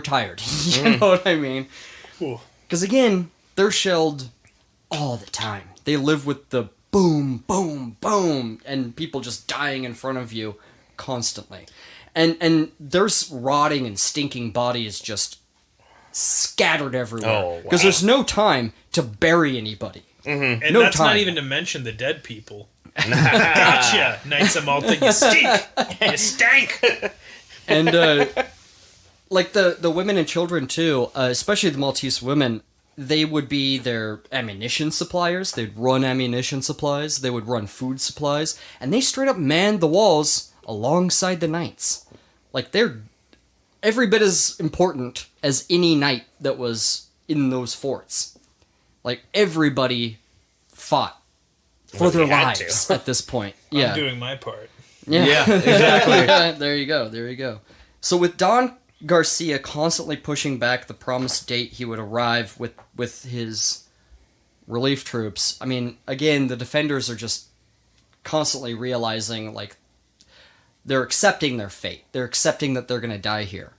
tired. You know what I mean? Cool. Because again, they're shelled all the time. They live with the boom, boom, boom, and people just dying in front of you constantly. And there's rotting and stinking bodies just scattered everywhere. Oh, wow. Because there's no time to bury anybody. And No that's time. not even to mention the dead people. Gotcha, Knights of Malta, you stink! You stank! And the women and children too, especially the Maltese women, they would be their ammunition suppliers. They'd run ammunition supplies. They would run food supplies, and they straight up manned the walls alongside the knights. They're every bit as important as any knight that was in those forts. Everybody fought for Well, their they had lives to. at this point. I'm Yeah. doing my part. Yeah, exactly. there you go. So with Don Garcia constantly pushing back the promised date he would arrive with his relief troops, I mean, again, the defenders are just constantly realizing, they're accepting their fate. They're accepting that they're going to die here.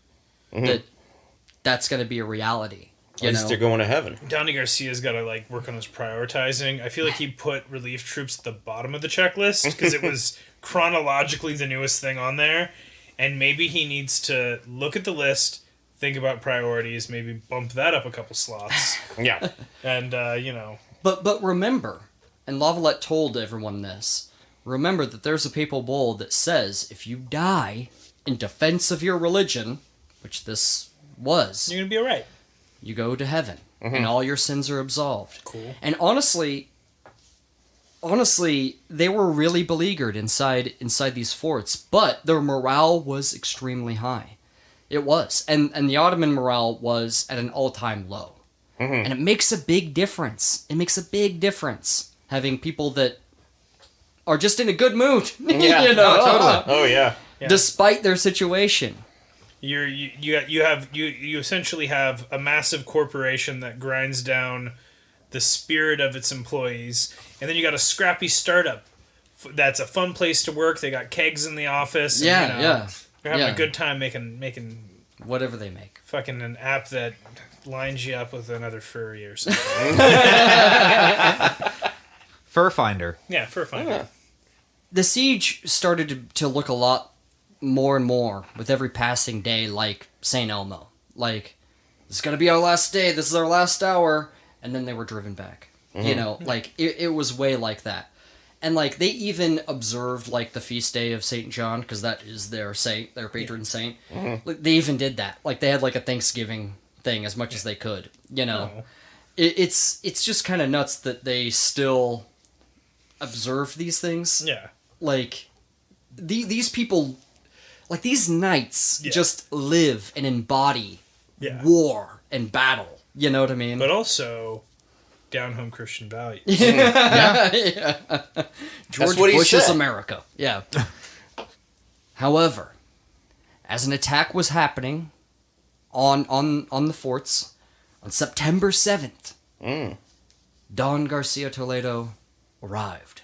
That's going to be a reality. At least they're going to heaven. Donnie Garcia's got to work on his prioritizing. I feel like he put relief troops at the bottom of the checklist because it was chronologically the newest thing on there, and maybe he needs to look at the list, think about priorities, maybe bump that up a couple slots, Yeah. and But remember, and Lavalette told everyone this, remember that there's a papal bull that says if you die in defense of your religion, which this was, you're gonna be all right. you go to heaven, and all your sins are absolved. Cool. And honestly, they were really beleaguered inside these forts, but their morale was extremely high. It was. And the Ottoman morale was at an all-time low. And it makes a big difference. It makes a big difference having people that are just in a good mood. Yeah. You know? totally. Oh yeah. Despite their situation. You essentially have a massive corporation that grinds down the spirit of its employees, and then you got a scrappy startup that's a fun place to work. They got kegs in the office. And, Yeah, yeah. They're having Yeah. a good time making Whatever they make. fucking an app that lines you up with another furry or something. Fur Finder. Yeah, fur finder. The siege started to look a lot more and more with every passing day like St. Elmo. Like, this is going to be our last day, this is our last hour, and then they were driven back. You know, like, it was way like that. And, like, they even observed, like, the feast day of St. John, because that is their saint, their patron saint. Like, they even did that. Like, they had, like, a Thanksgiving thing as much as they could, you know. It's just kind of nuts that they still observe these things. Yeah. Like, these people, like, these knights just live and embody war and battle. You know what I mean? But also down home Christian values. George what he Bush's said. America. Yeah. However, as an attack was happening on the forts on September 7th, Don Garcia Toledo arrived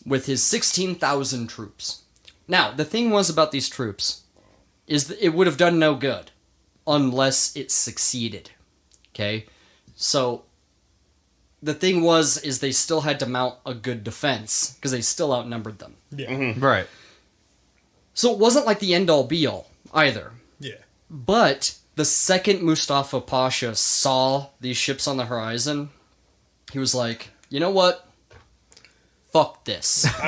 with his 16,000 troops. Now, the thing was about these troops is that it would have done no good unless it succeeded. Okay? So, the thing is they still had to mount a good defense, because they still outnumbered them. Yeah. Right. So it wasn't like the end-all be-all, either. Yeah. But the second Mustafa Pasha saw these ships on the horizon, he was like, you know what? Fuck this. Fuck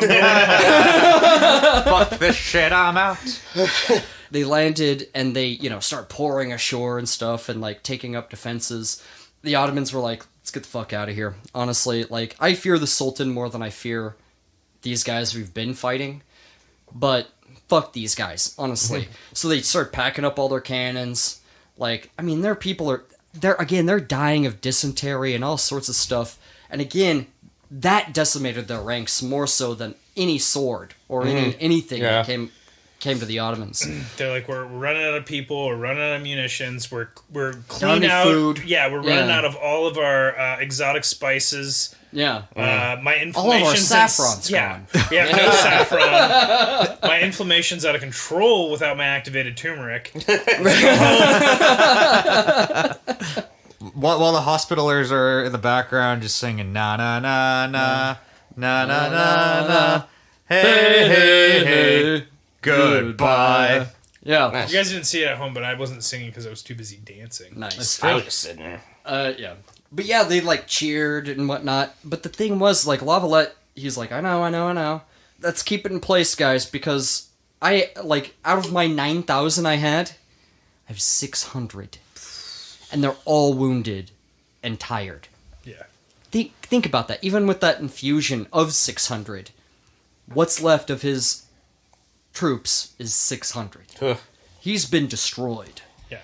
this shit, I'm out. They landed, and they, start pouring ashore and stuff, and, like, taking up defenses. The Ottomans were like, let's get the fuck out of here. Honestly, like, I fear the Sultan more than I fear these guys we've been fighting. But fuck these guys, honestly. So they start packing up all their cannons. Like, I mean, their people they're dying of dysentery and all sorts of stuff. And again, that decimated their ranks more so than any sword or anything that came to the Ottomans. They're like, we're running out of people, we're running out of munitions, we're clean Not any out food. Yeah, we're running out of all of our exotic spices. Yeah. My inflammation's All of our saffron's gone. Yeah, no saffron. My inflammation's out of control without my activated turmeric. While the hospitalers are in the background just singing na na na na na na na na, hey hey hey, goodbye. Yeah. You guys didn't see it at home, but I wasn't singing because I was too busy dancing. Nice. I was just sitting there. Yeah. But yeah, they, like, cheered and whatnot. But the thing was, like, Lavalette, he's like, I know. Let's keep it in place, guys, because out of my 9,000 I have 600. And they're all wounded and tired. Yeah. Think about that. Even with that infusion of 600, what's left of his troops is 600. He's been destroyed. Yeah.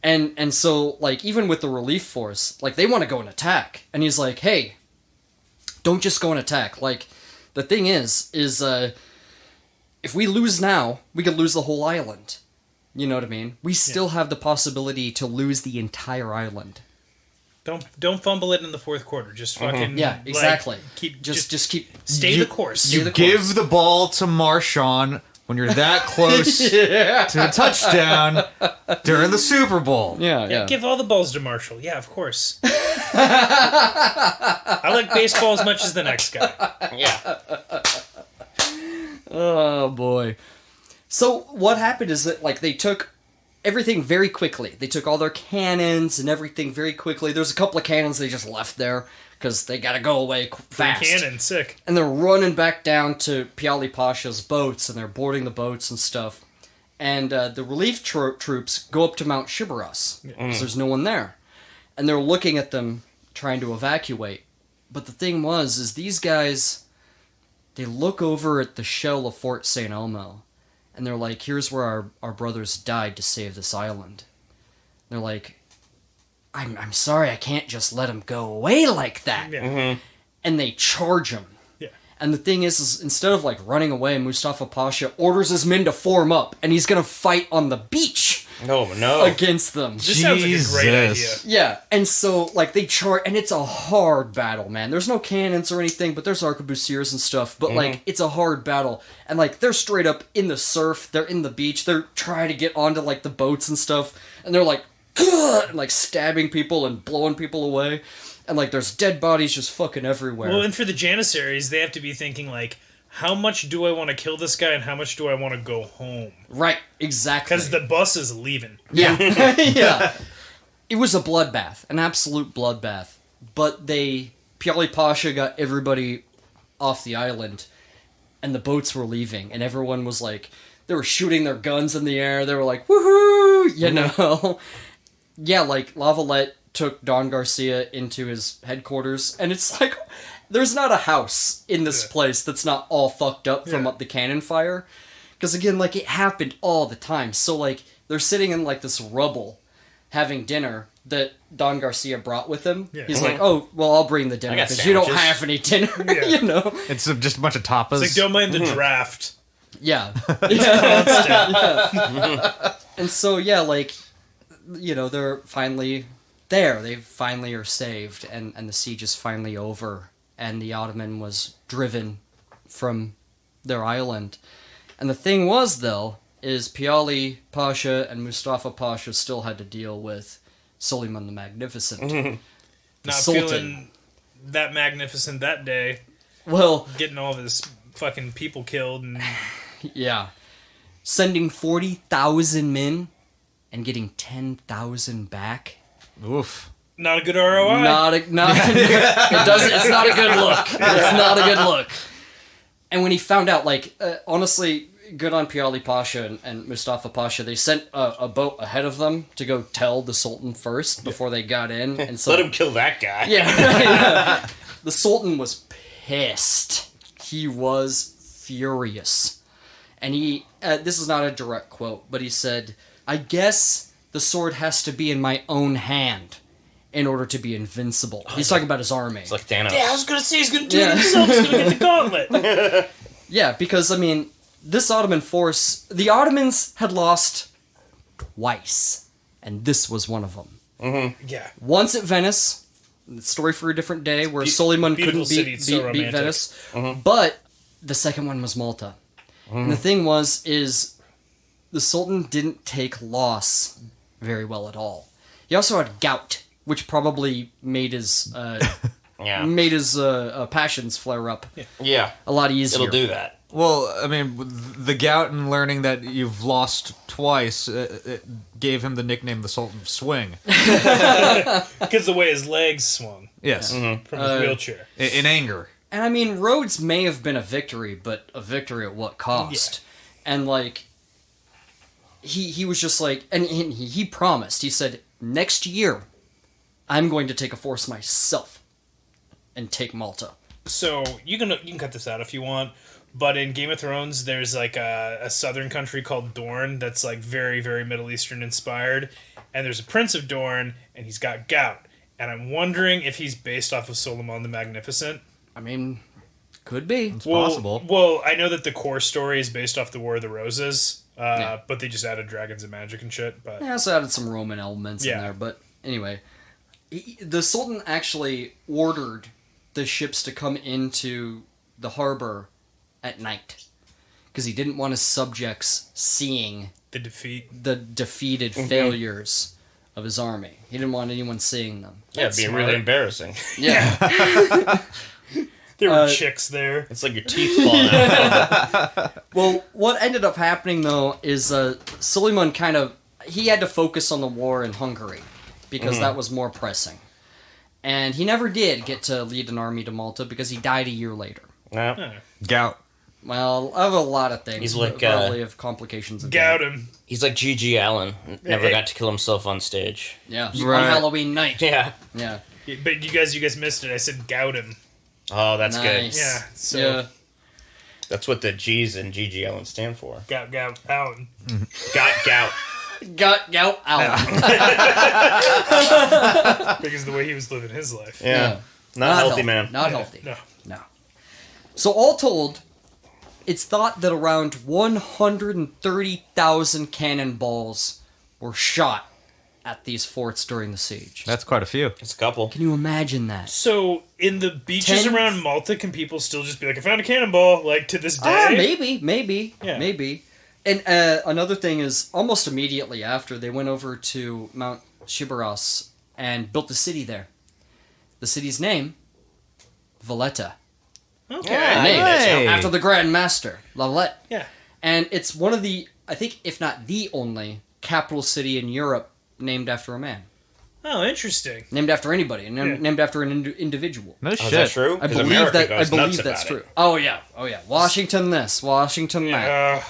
And so, like, even with the relief force, like, they want to go and attack. And he's like, hey, don't just go and attack. Like, the thing is if we lose now, we could lose the whole island. You know what I mean? We still have the possibility to lose the entire island. Don't fumble it in the fourth quarter. Just fucking Yeah, exactly. keep Just keep stay the course. Stay the Give course. the ball to Marshawn when you're that close to a touchdown during the Super Bowl. Yeah. Give all the balls to Marshall. Yeah, of course. I like baseball as much as the next guy. Yeah. Oh boy. So what happened is that, like, they took everything very quickly. They took all their cannons and everything very quickly. There's a couple of cannons they just left there because they gotta go away fast. Cannon, sick. And they're running back down to Piali Pasha's boats, and they're boarding the boats and stuff. And the relief troops go up to Mount Shibaras, because there's no one there. And they're looking at them, trying to evacuate. But the thing is these guys, they look over at the shell of Fort St. Elmo, and they're like, here's where our brothers died to save this island. They're like, I'm sorry, I can't just let him go away like that. Yeah. And they charge him. Yeah. And the thing is instead of like running away, Mustafa Pasha orders his men to form up, and he's gonna fight on the beach Oh, no. against them. This sounds like a great idea. Jesus. Yeah, and so, like, they charge, and it's a hard battle, man. There's no cannons or anything, but there's arquebusiers and stuff, but, like, it's a hard battle. And, like, they're straight up in the surf, they're in the beach, they're trying to get onto, like, the boats and stuff, and they're like, and, like, stabbing people and blowing people away, and, like, there's dead bodies just fucking everywhere. Well, and for the Janissaries, they have to be thinking, like, how much do I want to kill this guy and how much do I want to go home? Right, exactly. Because the bus is leaving. Yeah. Yeah. It was a bloodbath, an absolute bloodbath. But Piali Pasha got everybody off the island, and the boats were leaving, and everyone was like, they were shooting their guns in the air, they were like, woohoo, you know? Yeah, like, Lavalette took Don Garcia into his headquarters, and it's like, there's not a house in this place that's not all fucked up from the cannon fire. Because, again, like, it happened all the time. So, like, they're sitting in, like, this rubble having dinner that Don Garcia brought with him. Yeah. He's like, oh, well, I'll bring the dinner got because you don't sandwiches. have any dinner, Yeah. you know? It's just a bunch of tapas. It's like, don't mind the draft. Yeah. Yeah. And so, yeah, like, you know, they're finally there. They finally are saved, and the siege is finally over, and the Ottoman was driven from their island. And the thing was, though, is Piali Pasha and Mustafa Pasha still had to deal with Suleiman the Magnificent. The Not Sultan. feeling that magnificent that day. Well, Getting all of his fucking people killed. And yeah. Sending 40,000 men and getting 10,000 back. Oof. not a good ROI. It's not a good look. It's not a good look. And when he found out, like, honestly, good on Piali Pasha and Mustafa Pasha. They sent a boat ahead of them to go tell the Sultan first before they got in. And so, Let him kill that guy. yeah. The Sultan was pissed. He was furious. And he, this is not a direct quote, but he said, I guess the sword has to be in my own hand in order to be invincible. He's talking about his army. It's like Thanos. Yeah, I was gonna say he's gonna do it himself. He's gonna get the gauntlet. Yeah, because, I mean, this Ottoman force, the Ottomans had lost twice, and this was one of them. Yeah. Once at Venice, story for a different day, where Suleiman beautiful couldn't city, it's so beat romantic. Venice, but the second one was Malta. And the thing is the Sultan didn't take loss very well at all. He also had gout, which probably made his passions flare up Yeah. a lot easier. It'll do that. Well, I mean, the gout and learning that you've lost twice it gave him the nickname the Sultan of Swing. Because the way his legs swung Yes, from his wheelchair. in anger. And I mean, Rhodes may have been a victory, but a victory at what cost? And like, he was just like, and he promised. He said, next year, I'm going to take a force myself and take Malta. So you can cut this out if you want, but in Game of Thrones, there's like a southern country called Dorne that's like very, very Middle Eastern inspired, and there's a Prince of Dorne, and he's got gout, and I'm wondering if he's based off of Suleiman the Magnificent. I mean, could be. It's possible. Well, I know that the core story is based off the War of the Roses, but they just added dragons and magic and shit. But They also added some Roman elements in there, but anyway. The Sultan actually ordered the ships to come into the harbor at night, because he didn't want his subjects seeing the defeat. the defeated failures of his army. He didn't want anyone seeing them. Yeah, it'd be really embarrassing. Yeah. There were chicks there. It's like your teeth falling out. Well, what ended up happening, though, is Suleiman he had to focus on the war in Hungary, because that was more pressing. And he never did get to lead an army to Malta, because he died a year later. No. Gout. Well, of a lot of things. He's like, probably of complications of Gout that. him. He's like G.G. Allen. Never got to kill himself on stage. Yeah, Right. on Halloween night. Yeah. Yeah. But you guys missed it. I said gout him. Oh, that's good. Nice. Yeah. So Yeah. That's what the G's in G.G. Allen stand for. Gout, out. Got gout. Got gout out. Because the way he was living his life. Yeah. Not healthy, man. Not healthy. No. No. So all told, it's thought that around 130,000 cannonballs were shot at these forts during the siege. That's quite a few. It's a couple. Can you imagine that? So, in the beaches Ten- around Malta, can people still just be like, I found a cannonball, like, to this day? Maybe. Yeah. Maybe. And another thing is, almost immediately after, they went over to Mount Shibaras and built a city there. The city's name, Valletta. Okay. Hey. After the Grand Master, La Valette. Yeah. And it's one of the, I think, if not the only, capital city in Europe named after a man. Oh, interesting. Named after anybody. Named after an individual. No shit. Is that true? I 'Cause believe America that. goes I nuts believe that's about true. it. Oh yeah. Washington this. Washington that.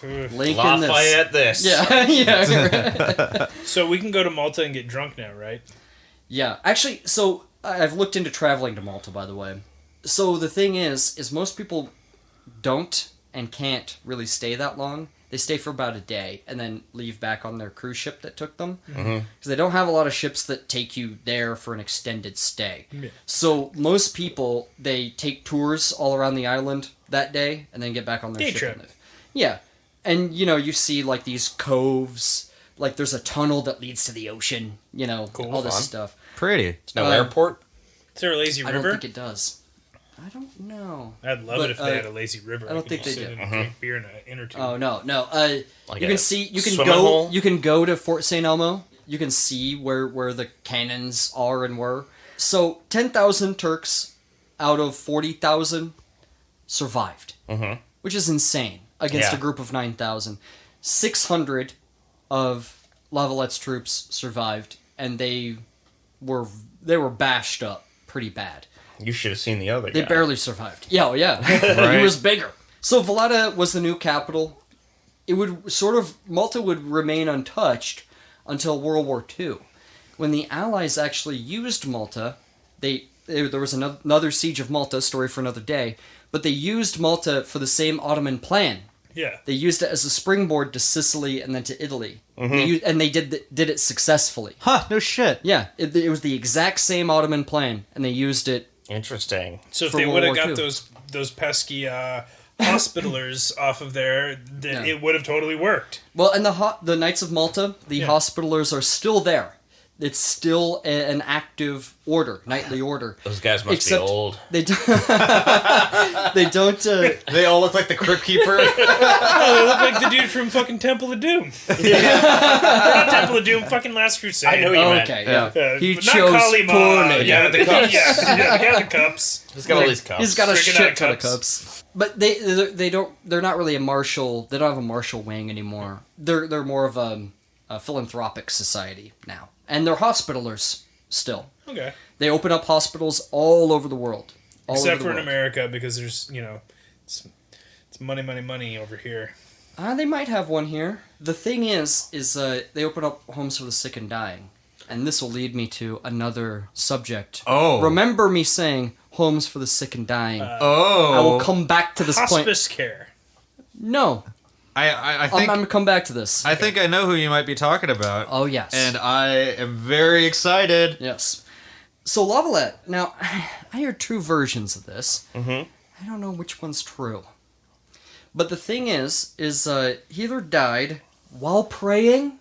Lincoln this. Lafayette this. Yeah. Yeah. So we can go to Malta and get drunk now, right? Yeah. Actually, so I've looked into traveling to Malta, by the way. So the thing is most people don't and can't really stay that long. They stay for about a day and then leave back on their cruise ship that took them. Because they don't have a lot of ships that take you there for an extended stay. Yeah. So most people, they take tours all around the island that day and then get back on their Day ship trip. and live. Yeah. And, you see, like, these coves. Like, there's a tunnel that leads to the ocean. All this Fun. stuff. Pretty. No airport? Is there a lazy I river? don't think it does. I don't know. I'd love But, it if they had a lazy river. I don't could think just they sit do. and drink beer in an inner tube. Oh no. Like You a can see. You can swimming go. hole? You can go to Fort St. Elmo. You can see where the cannons are and were. So 10,000 Turks out of 40,000 survived, which is insane against Yeah. a group of 9,000. 600 of La Valette's troops survived, and they were bashed up pretty bad. You should have seen the other They guy. barely survived. Yeah, Right. He was bigger. So Valletta was the new capital. It would Malta would remain untouched until World War II. When the Allies actually used Malta, there was another siege of Malta, story for another day, but they used Malta for the same Ottoman plan. Yeah. They used it as a springboard to Sicily and then to Italy. And they did it successfulally. Huh, no shit. Yeah, it was the exact same Ottoman plan, and they used it. Interesting. So if For they World would have War got II. those pesky hospitalers off of there, then Yeah. it would have totally worked. Well, and the Knights of Malta, the Hospitallers are still there. It's still an active order, knightly order. Those guys must Except- be old. They don't. They don't. They all look like the Crypt Keeper. Oh, they look like the dude from fucking Temple of Doom. Not Temple of Doom, fucking Last Crusade. I know you meant. Okay, yeah. He He chose poorly. Yeah, with the cups. Yeah, the guy with the cups. He's got all these cups. He's got a Freaking shit out ton of cups. cups. But they don't. They're not really a martial. They don't have a martial wing anymore. They're more of a philanthropic society now, and they're hospitallers still. Okay. They open up hospitals all over the world. All Except over the for in world. America, because there's, it's money over here. They might have one here. The thing is they open up homes for the sick and dying. And this will lead me to another subject. Oh. Remember me saying homes for the sick and dying. I Oh. will come back to this point. Hospice care. No. I I'm think going to come back to this. I think I know who you might be talking about. Oh, yes. And I am very excited. Yes. So, La Valette. Now, I heard two versions of this. Mhm. I don't know which one's true. But the thing is he either died while praying,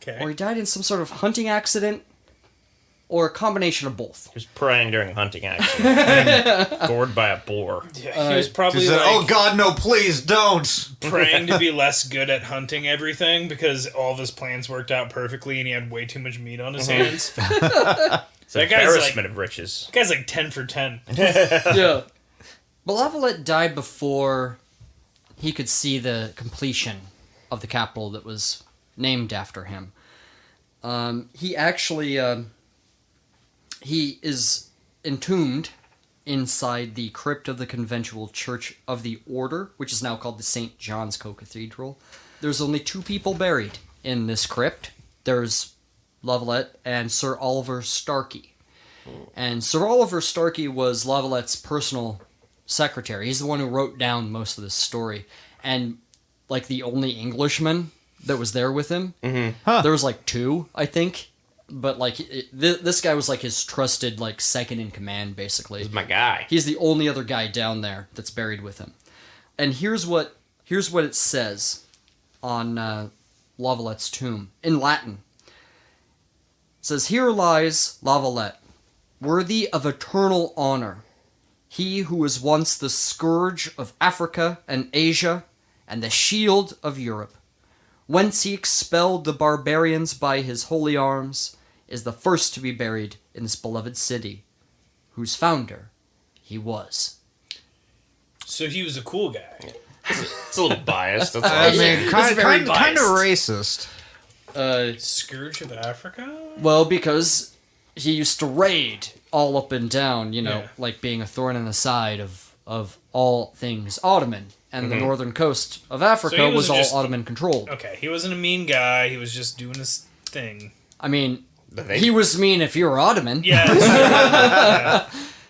Okay. or he died in some sort of hunting accident, or a combination of both. He was praying during a hunting accident. Gored by a boar. Yeah, he was He probably said, like "Oh God, no! Please don't." praying to be less good at hunting everything because all of his plans worked out perfectly and he had way too much meat on his hands. It's an That guy's embarrassment of riches. That guy's like 10 for 10. Yeah. But La Valette died before he could see the completion of the capital that was named after him. He actually he is entombed inside the crypt of the conventual Church of the Order, which is now called the St. John's Co-Cathedral. There's only two people buried in this crypt. There's La Valette and Sir Oliver Starkey. And Sir Oliver Starkey was La Valette's personal secretary. He's the one who wrote down most of this story. And, like, the only Englishman that was there with him, there was, like, 2, I think. But, like, this guy was, like, his trusted, like, second in command, basically. He's my guy. He's the only other guy down there that's buried with him. And here's what it says on Lavalette's tomb, in Latin. It says, "Here lies Lavalette, worthy of eternal honor. He who was once the scourge of Africa and Asia, and the shield of Europe. Whence he expelled the barbarians by his holy arms, is the first to be buried in this beloved city, whose founder he was." So he was a cool guy. It's a little biased. That's all. I mean, kind very of biased. racist. Scourge of Africa? Well, because he used to raid all up and down, Yeah. like being a thorn in the side of all things Ottoman. And the northern coast of Africa So he was wasn't all just- Ottoman controlled. Okay, he wasn't a mean guy. He was just doing his thing. I mean, They- he was mean if you were Ottoman. Yeah, that's yeah.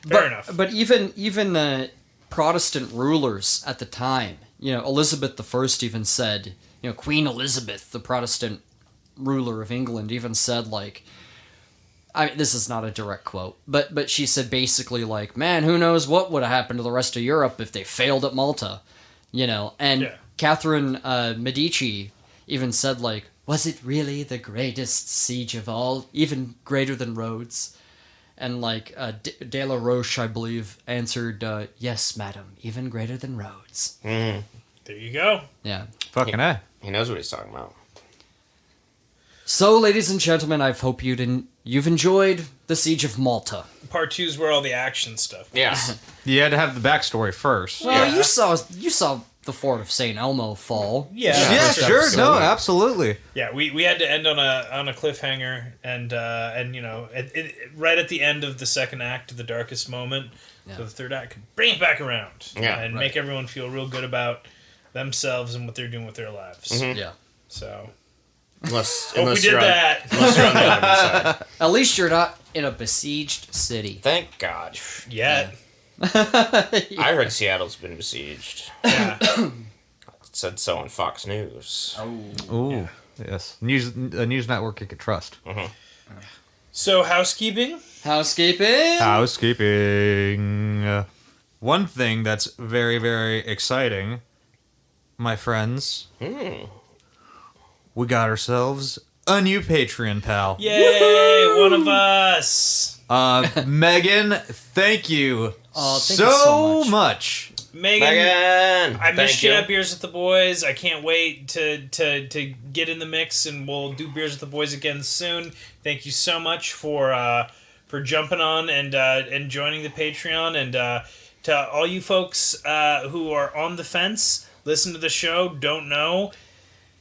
Fair enough. But even Protestant rulers at the time, Elizabeth I even said, Queen Elizabeth, the Protestant ruler of England, even said, like, I mean, this is not a direct quote, but she said basically, like, man, who knows what would have happened to the rest of Europe if they failed at Malta, and Yeah. Catherine Medici even said, like, was it really the greatest siege of all, even greater than Rhodes? And, like, De La Roche, I believe, answered, yes, madam, even greater than Rhodes. There you go. Yeah. Fucking A. He knows what he's talking about. So, ladies and gentlemen, I hope you've enjoyed the Siege of Malta. Part 2 is where all the action stuff. Yeah. You had to have the backstory first. Well, Yeah. you saw the fort of St. Elmo fall. Yeah, Yeah, for sure. episode. No, absolutely. Yeah, we had to end on a cliffhanger, and right at the end of the second act, the darkest moment, so the third act could bring it back around, and make everyone feel real good about themselves and what they're doing with their lives. Yeah. So Unless hope we did you're that. unless you're on the Ottoman side. At least you're not in a besieged city. Thank God. Yet. I heard Seattle's been besieged. Yeah. It said so on Fox News. Ooh, yes. A news network you could trust. So housekeeping. Housekeeping. Housekeeping. One thing that's very, very exciting, my friends. We got ourselves a new Patreon pal. Yay! One of us. Megan, thank you Oh, thank you so much. Megan. I missed thank you at Beers with the Boys. I can't wait to get in the mix, and we'll do Beers with the Boys again soon. Thank you so much for jumping on and joining the Patreon, and to all you folks who are on the fence, listen to the show, don't know.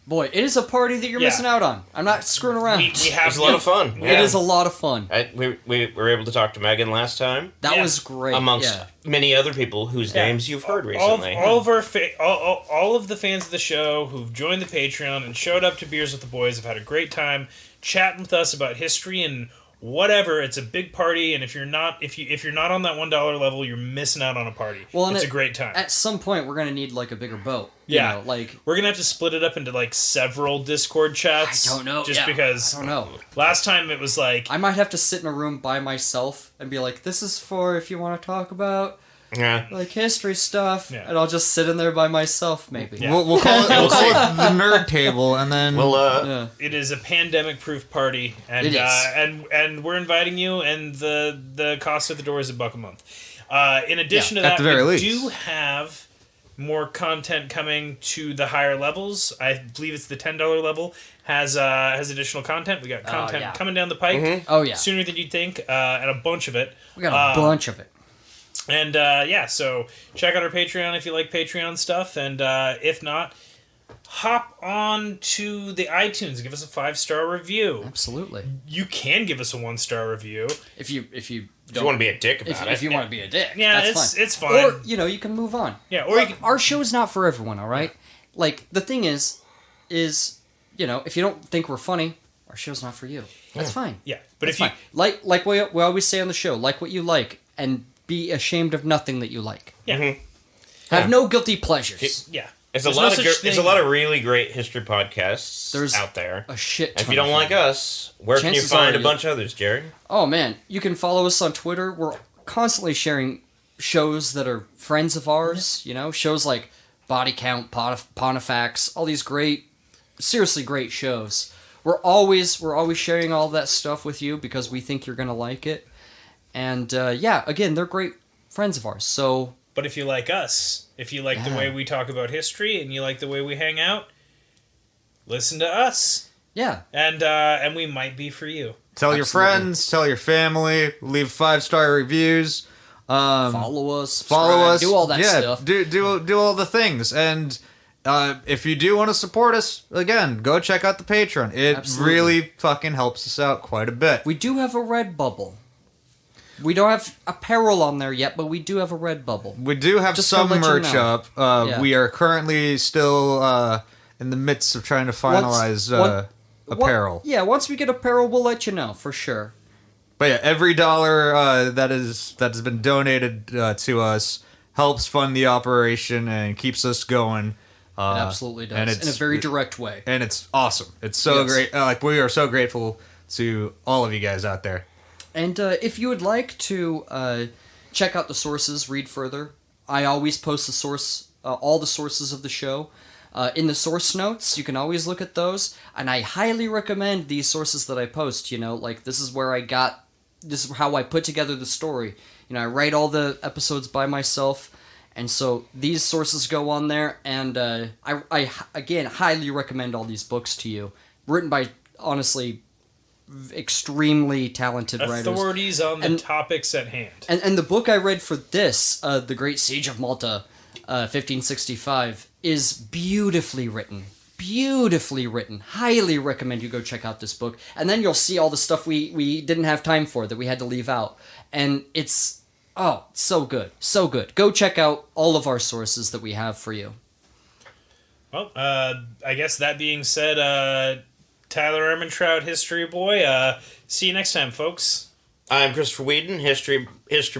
Boy, it is a party that you're Yeah. missing out on. I'm not screwing around. We It have was a lot of fun. It is a lot of fun. We were able to talk to Megan last time, That Yeah. was great. amongst yeah. many other people whose names you've heard all recently. of our all of the fans of the show who've joined the Patreon and showed up to Beers with the Boys have had a great time chatting with us about history and whatever. It's a big party, and if you're not on that $1 level, you're missing out on a party. Well, and it's a great time. At some point, we're gonna need like a bigger boat. Yeah. Like We're gonna have to split it up into like several Discord chats. I don't know. Just yeah, because I don't know. last time it was like I might have to sit in a room by myself and be like, "This is for if you want to talk about Yeah. like history stuff," Yeah. and I'll just sit in there by myself, maybe. Yeah. We'll call it the nerd table, and then Yeah. it is a pandemic-proof party, and It is. and we're inviting you, and the cost at the door is $1 a month. In addition to at that, the very we least. do have more content coming to the higher levels. I believe it's the $10 level has additional content. We got content yeah. coming down the pike Oh yeah. sooner than you'd think, and a bunch of it. We got a bunch of it. And so check out our Patreon if you like Patreon stuff, and if not, hop on to the iTunes, give us a 5-star review. Absolutely. You can give us a 1-star review. If you If you don't want to be a dick about if it. you want to be a dick, Yeah, that's it's fine. fine. Or you can move on. Yeah, or you Look, can, our show is not for everyone. All right. Like the thing is if you don't think we're funny, our show's not for you. That's fine. yeah, but That's if you fine. Like we always say on the show, like what you like, and be ashamed of nothing that you like. Yeah. Have no guilty pleasures. Yeah. There's There's a no lot such of there's a thing- lot of really great history podcasts There's out there. A shit And ton if you don't of like them. us, where can you Chances find are a bunch of others, Jerry? Oh man, you can follow us on Twitter. We're constantly sharing shows that are friends of ours, you know, shows like Body Count, Pontifex, all these great, seriously great shows. We're always sharing all that stuff with you because we think you're gonna like it. And yeah, again, they're great friends of ours. So, But if you like us, if you like the way we talk about history and you like the way we hang out, listen to us. yeah, And we might be for you. Tell your Absolutely. friends, tell your family, leave 5-star reviews. follow us, Follow subscribe, us. do all that yeah, stuff. Do all the things. And if you do want to support us, again, go check out the Patreon. It Absolutely. really fucking helps us out quite a bit. We do have a Redbubble. We don't have apparel on there yet, but we do have a Redbubble. We do have Just some to let you merch know. up. Yeah. We are currently still in the midst of trying to finalize apparel. Once we get apparel, we'll let you know for sure. But yeah, every dollar that has been donated to us helps fund the operation and keeps us going. It absolutely does, and in a very direct way. And it's awesome. It's so Yes. great. Like, we are so grateful to all of you guys out there. And if you would like to check out the sources, read further, I always post the source, all the sources of the show in the source notes. You can always look at those, and I highly recommend these sources that I post. You know, like this is how I put together the story. You know, I write all the episodes by myself, and so these sources go on there. And I again highly recommend all these books to you, written by honestly extremely talented writers. Authorities on the topics at hand. And the book I read for this, The Great Siege of Malta, 1565, is beautifully written. Beautifully written. Highly recommend you go check out this book. And then you'll see all the stuff we didn't have time for that we had to leave out. And it's, so good. So good. Go check out all of our sources that we have for you. Well, I guess that being said, Tyler Ermintrout, History Boy. See you next time, folks. I'm Christopher Whedon, History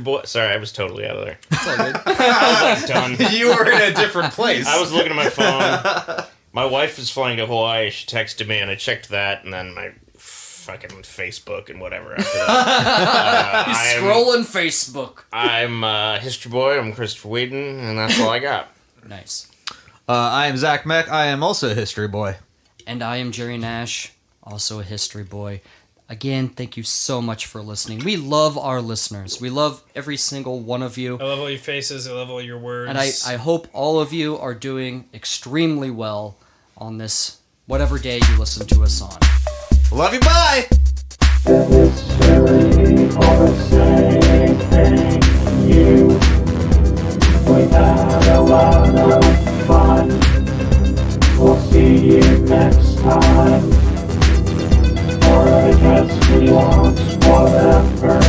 Boy. Sorry, I was totally out of there. It's all good. I was done. You were in a different place. I was looking at my phone. My wife was flying to Hawaii. She texted me, and I checked that, and then my fucking Facebook and whatever after that. Scrolling Facebook. I'm History Boy. I'm Christopher Whedon, and that's all I got. Nice. I am Zach Meck. I am also a history boy. And I am Jerry Nash, also a history boy. Again, thank you so much for listening. We love our listeners. We love every single one of you. I love all your faces. I love all your words. And I hope all of you are doing extremely well on this, whatever day you listen to us on. Love you, bye! We had a lot of fun. We'll see you next time. Or I guess we won't, whatever.